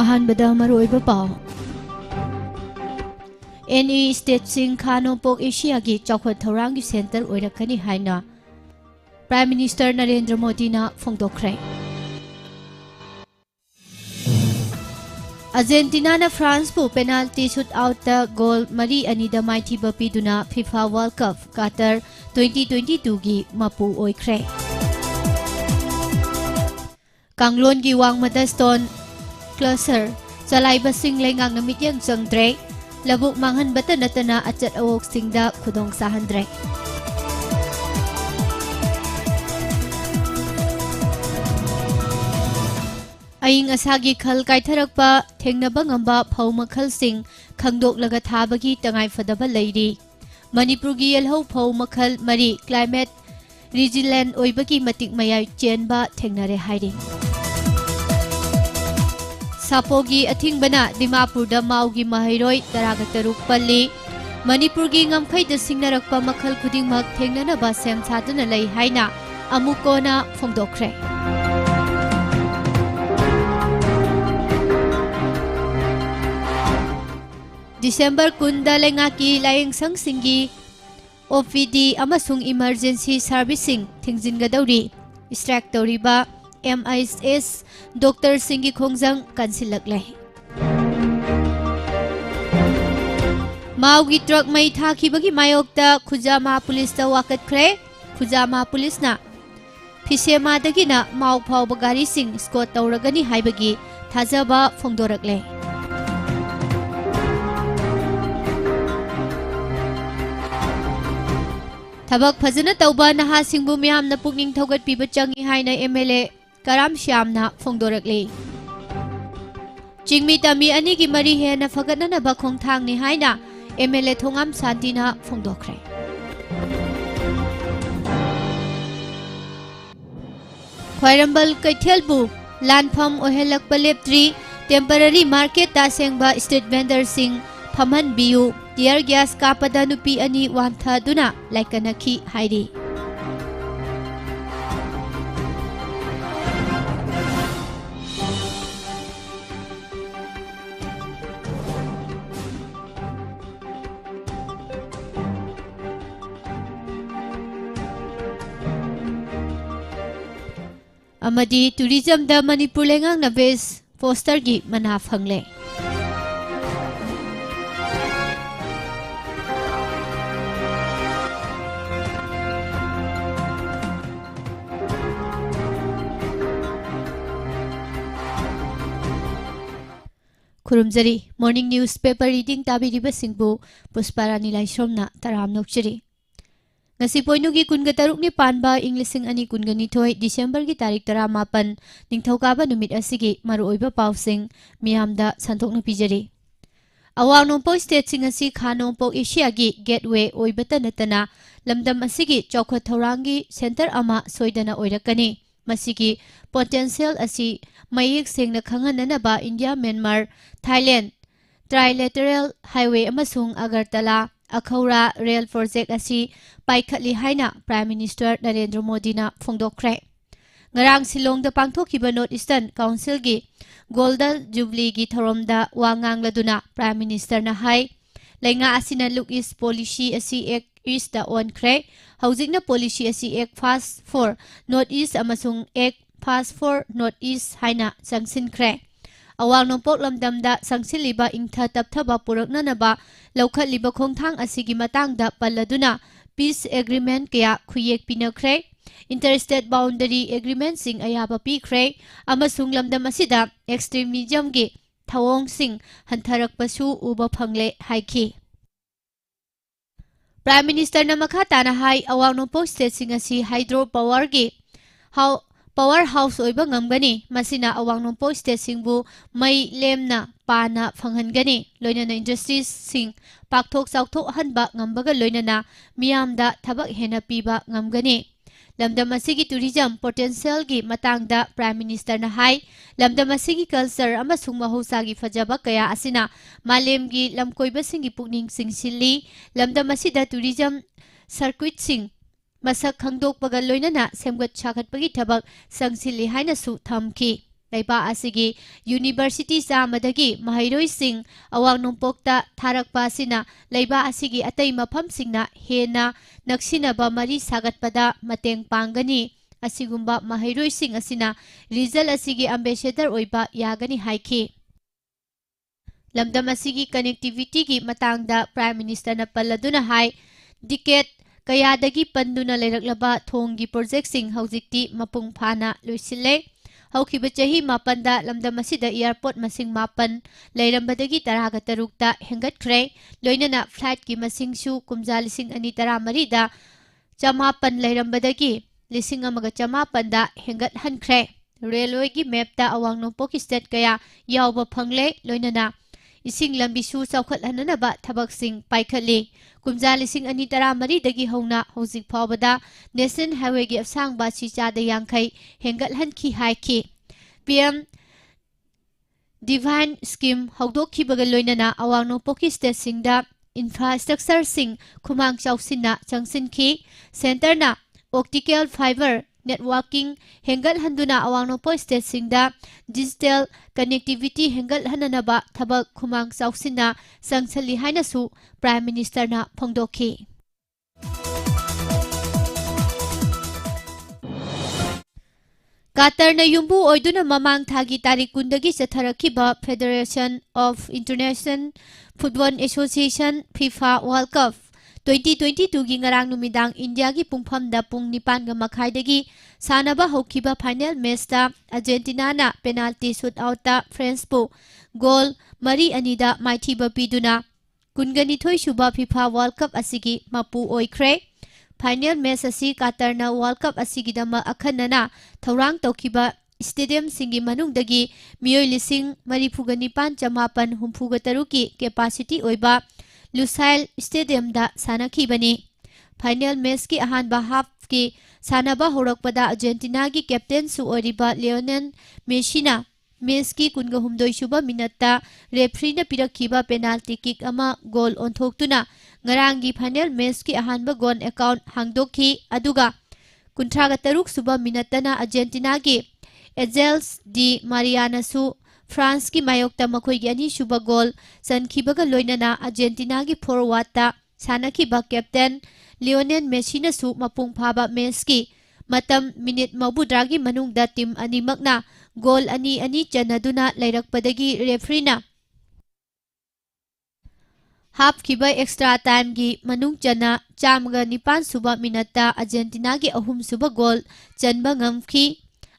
अहानबदा मरोइबा पाव any स्टेट्सिंग खानोंपोक Asia की चौखट थौरांगी सेंटर ओइरकनी हाइना प्राइम मिनिस्टर नरेंद्र मोदी ना फोंदोखरे अर्जेंटीना ना फ्रांस पु पेनाल्टी शूट आउट गोल मरी अनिदा माइथीबा पिदुना फीफा वर्ल्ड कप कातर 2022 की मपु ओइख्रे कांगलोन की वांगमदा स्टोन क्लसर चलाइबसिंग लेंगांग मित्यंग चंगद्रे लबुक मांगहनबता नतना अचत अवोकसिंगदा खुदोंग साहनद्रे अयिंग असागी खल काइथरकपा थेंगनबा ngamba phau makhalsing khangdoklaga thabagi tangaifadaba leiri Manipurgi yelhau phau makhal mari climate resilient oibagi matik mayai chenba thengnare hairi Sapogi athingbana Dimapurda maugi mahairoi taragataruk palli Manipurgi ngamkhaida singnarakpa makhal khudingmak thengnanaba sem saduna lei haina amukona phongdokre December kunda lengaki layeng sangsingi OPD amasung emergency servicing thingzingadawri strike tawriba MIS Dr. Singi Khongjang kansilaklay Maugi truck mai thakibagi mayokta Khujama police ta wakatkre Khujama police na Fisema dagina mau phau bagari sing scot tawragani haibagi thajaba phongdoraklay Thabak phajana tawba naha singbu miyamna pukning thogat piba changi haina MLA Karam Shyamna phongdorakli Chingmi tami ani gi mari hena fagatna ba khongthang ni haina MLA Thongam Santina phongdokre Khwairambal Kaithelbu Lanpham ohelakpa leptri temporary market ta sengba street vendor sing phamhan biu tear gas kapada nupi ani wantha duna laikanakhi hairi Amadi tourism da Manipur lengang na base poster gi mana phangle Kurumjari morning newspaper reading tabiriba singbu Pusparani Laisromna taram nokchiri Ngasi poinu gi kunga taruk ni panba Englising ani kunga nithoi December gi tarik tara mapan ningthokaba numit asigi maru oiba pausing miyamda santhokna pijari Awang nompo state sing asi khanompo Asia gi gateway oibata natana lamdam asigi chokha thorangi center ama soidana oirakani masigi potential asi mayik sengna khanganana ba India Myanmar Thailand trilateral highway amasung Agartala Akhaura rail project asi paikhatli haina Prime Minister Narendra Modi na phongdokre ngarang Silong da pangthokiba North Eastern Council gi Golden Jubilee gi thoromda wangang laduna Prime Minister na hai lenga asina look is policy asi ek East da on kre haujikna policy asi ek fast for North East amasung ek fast for North East haina sangsin kre awang nompok lamdamda sangsiliba ingtha tapthaba puraknanaba laukhatliba khongthang asigi matangda palladuna peace agreement kaya khuyek pinakre interstate boundary agreement sing ayaba pikre amasung lamdam asida extremism gi thawong sing hantharakpasu uba phangle haiki Prime Minister namakha tana hai awang nompok state sing asi hydro power gi how powerhouse oiba ngamgani masina awang nompo state singbu mai lemna pana phanghangani loinana industries sing pakthok chauthok hanba ngambaga loinana miyamda thabak hena piba ngamgani lamdam asigi tourism potential gi matangda Prime Minister na hai lamdam asigi culture amasung mahousa gi fajaba kaya asina malem gi lamkoiba singi pukning singsilli lamdam asida tourism circuit sing masak khangdok pagal loinana semgat chakat pagi thabak sangsilli haina su thamki ꯂꯩꯕꯥꯛ ꯑꯁꯤꯒꯤ university ꯆꯥꯃꯗꯒꯤ ꯃꯍꯩꯔꯣꯏꯁꯤꯡ ꯑꯋꯥꯡ ꯅꯣꯡꯄꯣꯛꯇ ꯊꯥꯔꯛꯄ ꯑꯁꯤꯅ ꯂꯩꯕꯥꯛ ꯑꯁꯤꯒꯤ ꯑꯇꯩ ꯃꯐꯝꯁꯤꯡꯅ ꯍꯦꯟꯅ ꯅꯛꯁꯤꯟꯅꯕ ꯃꯔꯤ ꯁꯥꯒꯠꯄꯗ ꯃꯇꯦꯡ ꯄꯥꯡꯒꯅꯤ꯫ ꯑꯁꯤꯒꯨꯝꯕ ꯃꯍꯩꯔꯣꯏꯁꯤꯡ ꯑꯁꯤꯅ ꯔꯤꯖꯜ ꯑꯁꯤꯒꯤ ꯑꯦꯝꯕꯦꯁꯦꯗꯔ ꯑꯣꯏꯕ ꯌꯥꯒꯅꯤ ꯍꯥꯏꯈꯤ꯫ ꯂꯝꯗꯝ ꯑꯁꯤꯒꯤ ꯀꯅꯦꯛꯇꯤꯚꯤꯇꯤꯒꯤ ꯃꯇꯥꯡꯗ ꯄ꯭ꯔꯥꯏꯝ ꯃꯤꯅꯤꯁꯇꯔꯅ ꯄꯜꯂꯗꯨꯅ ꯍꯥꯏ ꯗꯤꯀꯦꯠ ꯀꯌꯥꯗꯒꯤ ꯄꯟꯗꯨꯅ ꯂꯩꯔꯛꯂꯕ ꯊꯣꯡꯒꯤ ꯄ꯭ꯔꯣꯖꯦꯛꯁꯤꯡ ꯍꯧꯖꯤꯛꯇꯤ ꯃꯄꯨꯡ ꯐꯥꯅ ꯂꯣꯏꯁꯤꯜꯂꯦ꯫ ꯍꯧꯈꯤꯕ ꯆꯍꯤ 7ꯗ ꯂꯝꯗꯝ ꯑꯁꯤꯗ ꯑꯦꯌꯔꯄꯣꯔꯠ ꯃꯁꯤꯡ 7 ꯂꯩꯔꯝꯕꯗꯒꯤ 13ꯇ ꯍꯦꯟꯒꯠꯈ꯭ꯔꯦ꯫ ꯂꯣꯏꯅꯅ ꯐ꯭ꯂꯥꯏꯠꯀꯤ ꯃꯁꯤꯡꯁꯨ ꯀꯨꯝꯖꯥ 2013ꯗ 900 ꯂꯩꯔꯝꯕꯗꯒꯤ 1,100ꯗ ꯍꯦꯟꯒꯠꯍꯟꯈ꯭ꯔꯦ꯫ ꯔꯦꯜꯋꯦꯒꯤ ꯃꯦꯞꯇ ꯑꯋꯥꯡ ꯅꯣꯡꯄꯣꯛꯀꯤ ꯁ꯭ꯇꯦꯠ ꯀꯌꯥ ꯌꯥꯎꯕ ꯐꯪꯂꯦ꯫ ꯂꯣꯏꯅꯅ ꯏꯁꯤꯡ ꯂꯝꯕꯤꯁꯨ ꯆꯥꯎꯈꯠꯍꯟꯅꯕ ꯊꯕꯛꯁꯤꯡ ꯄꯥꯏꯈꯠꯂꯤ꯫ ꯀꯨꯝꯖꯥ 2013ꯗꯒꯤ ꯍꯧꯅ ꯍꯧꯖꯤꯛ ꯐꯥꯎꯕꯗ ꯅꯦꯁꯅꯦꯜ ꯍꯥꯏꯋꯦꯒꯤ ꯑꯁꯥꯡꯕ ꯑꯁꯤ 50% ꯍꯦꯟꯒꯠꯍꯟꯈꯤ ꯍꯥꯏꯈꯤ꯫ ꯄꯤ.ꯑꯦꯝ. ꯗꯤꯚꯥꯏꯟ ꯁ꯭ꯀꯤꯝ ꯍꯧꯗꯣꯛꯈꯤꯕꯒ ꯂꯣꯏꯅꯅ ꯑꯋꯥꯡ ꯅꯣꯡꯄꯣꯛꯀꯤ ꯁ꯭ꯇꯦꯠꯁꯤꯡꯗ ꯏꯟꯐ꯭ꯔꯥꯁ꯭ꯇꯔꯛꯆꯔꯁꯤꯡ ꯈꯨꯃꯥꯡ ꯆꯥꯎꯁꯤꯟꯅ ꯆꯪꯁꯤꯟꯈꯤ꯫ ꯁꯦꯟꯇꯔꯅ ꯑꯣꯞꯇꯤꯀꯦꯜ ꯐꯥꯏꯕꯔ ꯅꯦꯠꯋꯥꯔꯀꯤꯡ ꯍꯦꯟꯒꯠꯍꯟꯗꯨꯅ ꯑꯋꯥꯡ ꯅꯣꯡꯄꯣꯛ ꯁ꯭ꯇꯦꯠꯁꯤꯡꯗ ꯗꯤꯖꯤꯇꯦꯜ ꯀꯅꯦꯛꯇꯤꯚꯤꯇꯤ ꯍꯦꯟꯒꯠꯍꯟꯅꯕ ꯊꯕꯛ ꯈꯨꯃꯥꯡ ꯆꯥꯎꯁꯤꯟꯅ ꯆꯪꯁꯤꯜꯂꯤ ꯍꯥꯏꯅꯁꯨ ꯄ꯭ꯔꯥꯏꯝ ꯃꯤꯅꯤꯁꯇꯔꯅ ꯐꯣꯡꯗꯣꯛꯈꯤ꯫ ꯀꯥꯇꯔꯅ ꯌꯨꯝꯕꯨ ꯑꯣꯏꯗꯨꯅ ꯃꯃꯥꯡ ꯊꯥꯒꯤ ꯇꯥꯔꯤꯛ 10ꯗꯒꯤ ꯆꯠꯊꯔꯛꯈꯤꯕ federation of international football association FIFA world cup 2022ꯒꯤ ꯉꯔꯥꯡ ꯅꯨꯃꯤꯗꯥꯡ ꯏꯟꯗꯤꯌꯥꯒꯤ ꯄꯨꯡꯐꯝꯗ ꯄꯨꯡ 9:30ꯗꯒꯤ ꯁꯥꯟꯅꯕ ꯍꯧꯈꯤꯕ ꯐꯥꯏꯅꯦꯜ ꯃꯦꯆꯇ ꯑꯔꯖꯦꯟꯇꯤꯅꯥꯅ ꯄꯦꯅꯥꯜꯇꯤ ꯁꯨꯠꯑꯥꯎꯠꯇ ꯐ꯭ꯔꯥꯟꯁꯄꯨ ꯒꯣꯜ 4-2ꯗ ꯃꯥꯏꯊꯤꯕ ꯄꯤꯗꯨꯅ 22ꯁꯨꯕ ꯐꯤꯐꯥ ꯋꯥꯔꯜꯗ ꯀꯞ ꯑꯁꯤꯒꯤ ꯃꯄꯨ ꯑꯣꯏꯈ꯭ꯔꯦ꯫ ꯐꯥꯏꯅꯦꯜ ꯃꯦꯆ ꯑꯁꯤ ꯀꯥꯇꯔꯅ ꯋꯥꯔꯜꯗ ꯀꯞ ꯑꯁꯤꯒꯤꯗꯃꯛ ꯑꯈꯟꯅꯅ ꯊꯧꯔꯥꯡ ꯇꯧꯈꯤꯕ ꯁ꯭ꯇꯦꯗꯤꯌꯝꯁꯤꯡꯒꯤ ꯃꯅꯨꯡꯗꯒꯤ ꯃꯤꯑꯣꯏ 49,963ꯒꯤ ꯀꯦꯄꯥꯁꯤꯇꯤ ꯑꯣꯏꯕ ꯂꯨꯁꯥꯏꯜ ꯁ꯭ꯇꯦꯗꯤꯌꯝꯗ ꯁꯥꯟꯅꯈꯤꯕꯅꯤ꯫ ꯐꯥꯏꯅꯦꯜ ꯃꯦꯆꯀꯤ ꯑꯍꯥꯟꯕ ꯍꯥꯐꯀꯤ ꯁꯥꯟꯅꯕ ꯍꯧꯔꯛꯄꯗ ꯑꯔꯖꯦꯟꯇꯤꯅꯥꯒꯤ ꯀꯦꯞꯇꯦꯟꯁꯨ ꯑꯣꯏꯔꯤꯕ ꯂꯤꯑꯣꯅꯦꯜ ꯃꯦꯁꯤꯅ ꯃꯦꯆꯀꯤ 23ꯁꯨꯕ ꯃꯤꯅꯠꯇ ꯔꯦꯐ꯭ꯔꯤꯅ ꯄꯤꯔꯛꯈꯤꯕ ꯄꯦꯅꯥꯜꯇꯤ ꯀꯤꯛ ꯑꯃ ꯒꯣꯜ ꯑꯣꯟꯊꯣꯛꯇꯨꯅ ꯉꯔꯥꯡꯒꯤ ꯐꯥꯏꯅꯦꯜ ꯃꯦꯆꯀꯤ ꯑꯍꯥꯟꯕ ꯒꯣꯜ ꯑꯦꯀꯥꯎꯟꯠ ꯍꯥꯡꯗꯣꯛꯈꯤ꯫ ꯑꯗꯨꯒ 36ꯁꯨꯕ ꯃꯤꯅꯠꯇꯅ ꯑꯔꯖꯦꯟꯇꯤꯅꯥꯒꯤ ꯑꯦꯟꯖꯦꯜꯁ ꯗꯤ ꯃꯥꯔꯤꯌꯥꯅꯁꯨ ꯐ꯭ꯔꯥꯟꯁꯀꯤ ꯃꯥꯌꯣꯛꯇ ꯃꯈꯣꯏꯒꯤ ꯑꯅꯤꯁꯨꯕ ꯒꯣꯜ ꯆꯟꯈꯤꯕꯒ ꯂꯣꯏꯅꯅ ꯑꯔꯖꯦꯟꯇꯤꯅꯥꯒꯤ ꯐꯣꯔꯋꯥꯔꯗꯇ ꯁꯥꯟꯅꯈꯤꯕ ꯀꯦꯞꯇꯦꯟ ꯂꯤꯑꯣꯅꯦꯜ ꯃꯦꯁꯤꯅꯁꯨ ꯃꯄꯨꯡ ꯐꯥꯕ ꯃꯦꯆꯀꯤ ꯃꯇꯝ ꯃꯤꯅꯤꯠ 60ꯒꯤ ꯃꯅꯨꯡꯗ ꯇꯤꯝ ꯑꯅꯤꯃꯛꯅ ꯒꯣꯜ 2-2 ꯆꯟꯅꯗꯨꯅ ꯂꯩꯔꯛꯄꯗꯒꯤ ꯔꯦꯐ꯭ꯔꯤꯅ ꯍꯥꯞꯈꯤꯕ ꯑꯦꯛꯁꯇ꯭ꯔꯥ ꯇꯥꯏꯝꯒꯤ ꯃꯅꯨꯡ ꯆꯟꯅ 109ꯁꯨꯕ ꯃꯤꯅꯠꯇ ꯑꯔꯖꯦꯟꯇꯤꯅꯥꯒꯤ ꯑꯍꯨꯝꯁꯨꯕ ꯒꯣꯜ ꯆꯟꯕ ꯉꯝꯈꯤ꯫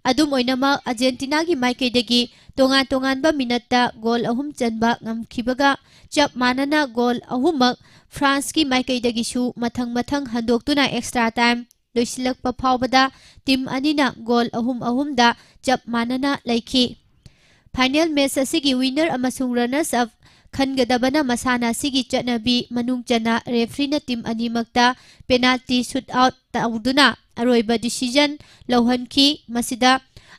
ꯑꯗꯨꯝ ꯑꯣꯏꯅꯃꯛ ꯑꯔꯖꯦꯟꯇꯤꯅꯥꯒꯤ ꯃꯥꯏꯀꯩꯗꯒꯤ ꯇꯣꯉꯥꯟ-ꯇꯣꯉꯥꯟꯕ ꯃꯤꯅꯠꯇ ꯒꯣꯜ 3 ꯆꯟꯕ ꯉꯝꯈꯤꯕꯒ ꯆꯞ ꯃꯥꯟꯅꯅ ꯒꯣꯜ 3ꯃꯛ ꯐ꯭ꯔꯥꯟꯁꯀꯤ ꯃꯥꯏꯀꯩꯗꯒꯤꯁꯨ ꯃꯊꯪ-ꯃꯊꯪ ꯍꯟꯗꯣꯛꯇꯨꯅ ꯑꯦꯛꯁꯇ꯭ꯔꯥ ꯇꯥꯏꯝ ꯂꯣꯏꯁꯤꯜꯂꯛꯄ ꯐꯥꯎꯕꯗ ꯇꯤꯝ ꯑꯅꯤꯅ ꯒꯣꯜ 3-3ꯗ ꯆꯞ ꯃꯥꯟꯅꯅ ꯂꯩꯈꯤ꯫ ꯐꯥꯏꯅꯦꯜ ꯃꯦꯆ ꯑꯁꯤꯒꯤ ꯋꯤꯅꯔ ꯑꯃꯁꯨꯡ ꯔꯅꯔꯁ ꯑꯞ ꯈꯟꯒꯗꯕꯅ ꯃꯁꯥꯟꯅ ꯑꯁꯤꯒꯤ ꯆꯠꯅꯕꯤ ꯃꯅꯨꯡ ꯆꯟꯅ ꯔꯦꯐ꯭ꯔꯤꯅ ꯇꯤꯝ ꯑꯅꯤꯃꯛꯇ ꯄꯦꯅꯥꯜꯇꯤ ꯁꯨꯠꯑꯥꯎꯠ ꯇꯧꯗꯨꯅ ꯑꯔꯣꯏꯕ ꯗꯤꯁꯤꯖꯟ ꯂꯧꯍꯟꯈꯤ꯫ ꯃꯁꯤꯗ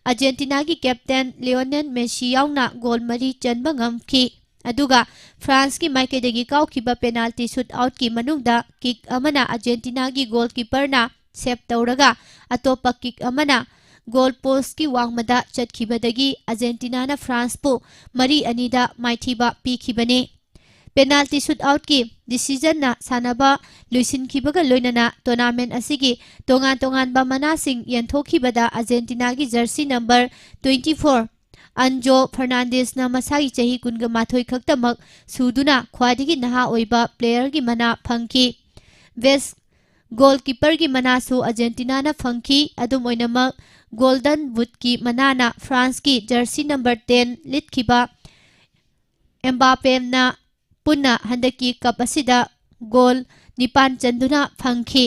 ꯑꯔꯖꯦꯟꯇꯤꯅꯥꯒꯤ ꯀꯦꯞꯇꯦꯟ ꯂꯤꯑꯣꯅꯦꯜ ꯃꯦꯁꯤ ꯌꯥꯎꯅ ꯒꯣꯜ 4 ꯆꯟꯕ ꯉꯝꯈꯤ꯫ ꯑꯗꯨꯒ ꯐ꯭ꯔꯥꯟꯁꯀꯤ ꯃꯥꯏꯀꯩꯗꯒꯤ ꯀꯥꯎꯈꯤꯕ ꯄꯦꯅꯥꯜꯇꯤ ꯁꯨꯠꯑꯥꯎꯠꯀꯤ ꯃꯅꯨꯡꯗ ꯀꯤꯛ ꯑꯃꯅ ꯑꯔꯖꯦꯟꯇꯤꯅꯥꯒꯤ ꯒꯣꯜꯀꯤꯄꯔꯅ ꯁꯦꯞ ꯇꯧꯔꯒ ꯑꯇꯣꯞꯄ ꯀꯤꯛ ꯑꯃꯅ ꯒꯣꯜ ꯄꯣꯁꯠꯀꯤ ꯋꯥꯡꯃꯗ ꯆꯠꯈꯤꯕꯗꯒꯤ ꯑꯔꯖꯦꯟꯇꯤꯅꯥꯅ ꯐ꯭ꯔꯥꯟꯁꯄꯨ 4-2ꯗ ꯃꯥꯏꯊꯤꯕ ꯄꯤꯈꯤꯕꯅꯤ꯫ ꯄꯦꯅꯥꯜꯇꯤ ꯁꯨꯠꯑꯥꯎꯠꯀꯤ ꯗꯤꯁꯤꯖꯟꯅ ꯁꯥꯟꯅꯕ ꯂꯣꯏꯁꯤꯟꯈꯤꯕꯒ ꯂꯣꯏꯅꯅ ꯇꯣꯔꯅꯥꯃꯦꯟꯠ ꯑꯁꯤꯒꯤ ꯇꯣꯉꯥꯟ-ꯇꯣꯉꯥꯟꯕ ꯃꯅꯥꯁꯤꯡ ꯌꯦꯟꯊꯣꯛꯈꯤꯕꯗ ꯑꯔꯖꯦꯟꯇꯤꯅꯥꯒꯤ ꯖꯔꯁꯤ ꯅꯝꯕꯔ 24 ꯑꯟꯖꯣ ꯐꯔꯅꯥꯟꯗꯦꯁꯅ ꯃꯁꯥꯒꯤ ꯆꯍꯤ 22 ꯈꯛꯇꯃꯛ ꯁꯨꯗꯨꯅ ꯈ꯭ꯋꯥꯏꯗꯒꯤ ꯅꯍꯥ ꯑꯣꯏꯕ ꯄ꯭ꯂꯦꯌꯔꯒꯤ ꯃꯅꯥ ꯐꯪꯈꯤ꯫ ꯕꯦꯁꯠ ꯒꯣꯜꯀꯤꯄꯔꯒꯤ ꯃꯅꯥꯁꯨ ꯑꯔꯖꯦꯟꯇꯤꯅꯥꯅ ꯐꯪꯈꯤ꯫ ꯑꯗꯨꯝ ꯑꯣꯏꯅꯃꯛ ꯒꯣꯜꯗꯟ ꯕꯨꯠꯀꯤ ꯃꯅꯥꯅ ꯐ꯭ꯔꯥꯟꯁꯀꯤ ꯖꯔꯁꯤ ꯅꯝꯕꯔ 10 ꯂꯤꯠꯈꯤꯕ ꯑꯦꯝꯕꯥꯄꯦꯅ ꯄꯨꯟꯅ ꯍꯟꯗꯛꯀꯤ ꯀꯞ ꯑꯁꯤꯗ ꯒꯣꯜ 9 ꯆꯟꯗꯨꯅ ꯐꯪꯈꯤ꯫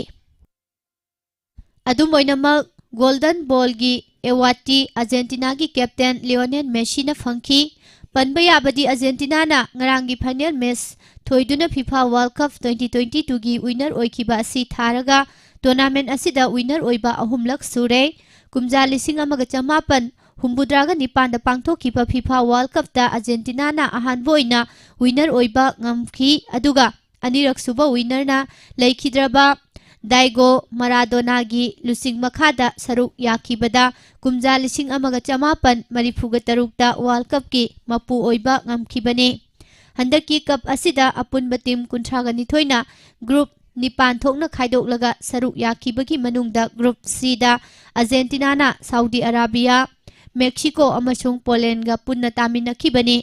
ꯑꯗꯨꯝ ꯑꯣꯏꯅꯃꯛ ꯒꯣꯜꯗꯟ ꯕꯣꯜꯒꯤ ꯑꯦꯋꯥꯔꯗꯇꯤ ꯑꯔꯖꯦꯟꯇꯤꯅꯥꯒꯤ ꯀꯦꯞꯇꯦꯟ ꯂꯤꯑꯣꯅꯦꯜ ꯃꯦꯁꯤꯅ ꯐꯪꯈꯤ꯫ ꯄꯟꯕ ꯌꯥꯕꯗꯤ ꯑꯔꯖꯦꯟꯇꯤꯅꯥꯅ ꯉꯔꯥꯡꯒꯤ ꯐꯥꯏꯅꯦꯜ ꯃꯦꯆ ꯊꯣꯏꯗꯨꯅ ꯐꯤꯐꯥ ꯋꯥꯔꯜꯗ ꯀꯞ 2022ꯒꯤ ꯋꯤꯅꯔ ꯑꯣꯏꯈꯤꯕ ꯑꯁꯤ ꯊꯥꯔꯒ ꯇꯣꯔꯅꯥꯃꯦꯟꯠ ꯑꯁꯤꯗ ꯋꯤꯅꯔ ꯑꯣꯏꯕ 3ꯂꯛ ꯁꯨꯔꯦ꯫ ꯀꯨꯝꯖꯥ 1989ꯗ ꯄꯥꯡꯊꯣꯛꯈꯤꯕ ꯐꯤꯐꯥ ꯋꯥꯔꯜꯗ ꯀꯞꯇ ꯑꯔꯖꯦꯟꯇꯤꯅꯥꯅ ꯑꯍꯥꯟꯕ ꯑꯣꯏꯅ ꯋꯤꯅꯔ ꯑꯣꯏꯕ ꯉꯝꯈꯤ꯫ ꯑꯗꯨꯒ ꯑꯅꯤꯔꯛ ꯁꯨꯕ ꯋꯤꯅꯔꯅ ꯂꯩꯈꯤꯗ꯭ꯔꯕ ꯗꯥꯏꯒꯣ ꯃꯥꯔꯥꯗꯣꯅꯥꯒꯤ ꯂꯨꯆꯤꯡ ꯃꯈꯥꯗ ꯁꯔꯨꯛ ꯌꯥꯈꯤꯕꯗ ꯀꯨꯝꯖꯥ 1946ꯇ ꯋꯥꯔꯜഡ് ꯀꯞꯀꯤ ꯃꯄꯨ ꯑꯣꯏꯕ ꯉꯝꯈꯤꯕꯅꯤ꯫ ꯍꯟꯗꯛꯀꯤ ꯀꯞ ꯑꯁꯤꯗ ꯑꯄꯨꯟꯕ ꯇꯤꯝ 32ꯅ ꯒ꯭ꯔꯨꯞ 9 ꯊꯣꯛꯅ ꯈꯥꯏꯗꯣꯛꯂꯒ ꯁꯔꯨꯛ ꯌꯥꯈꯤꯕꯒꯤ ꯃꯅꯨꯡꯗ ꯒ꯭ꯔꯨꯞ Cꯗ ꯑꯥꯔꯖꯦꯟꯇꯤꯅꯥꯅ ꯁꯥꯎꯗꯤ ꯑꯔꯥꯕꯤꯌꯥ, ꯃꯦꯛꯁꯤꯀꯣ ꯑꯃꯁꯨꯡ ꯄꯣꯂꯦꯟꯗꯒ ꯄꯨꯟꯅ ꯇꯥꯃꯤꯟꯅꯈꯤꯕꯅꯤ꯫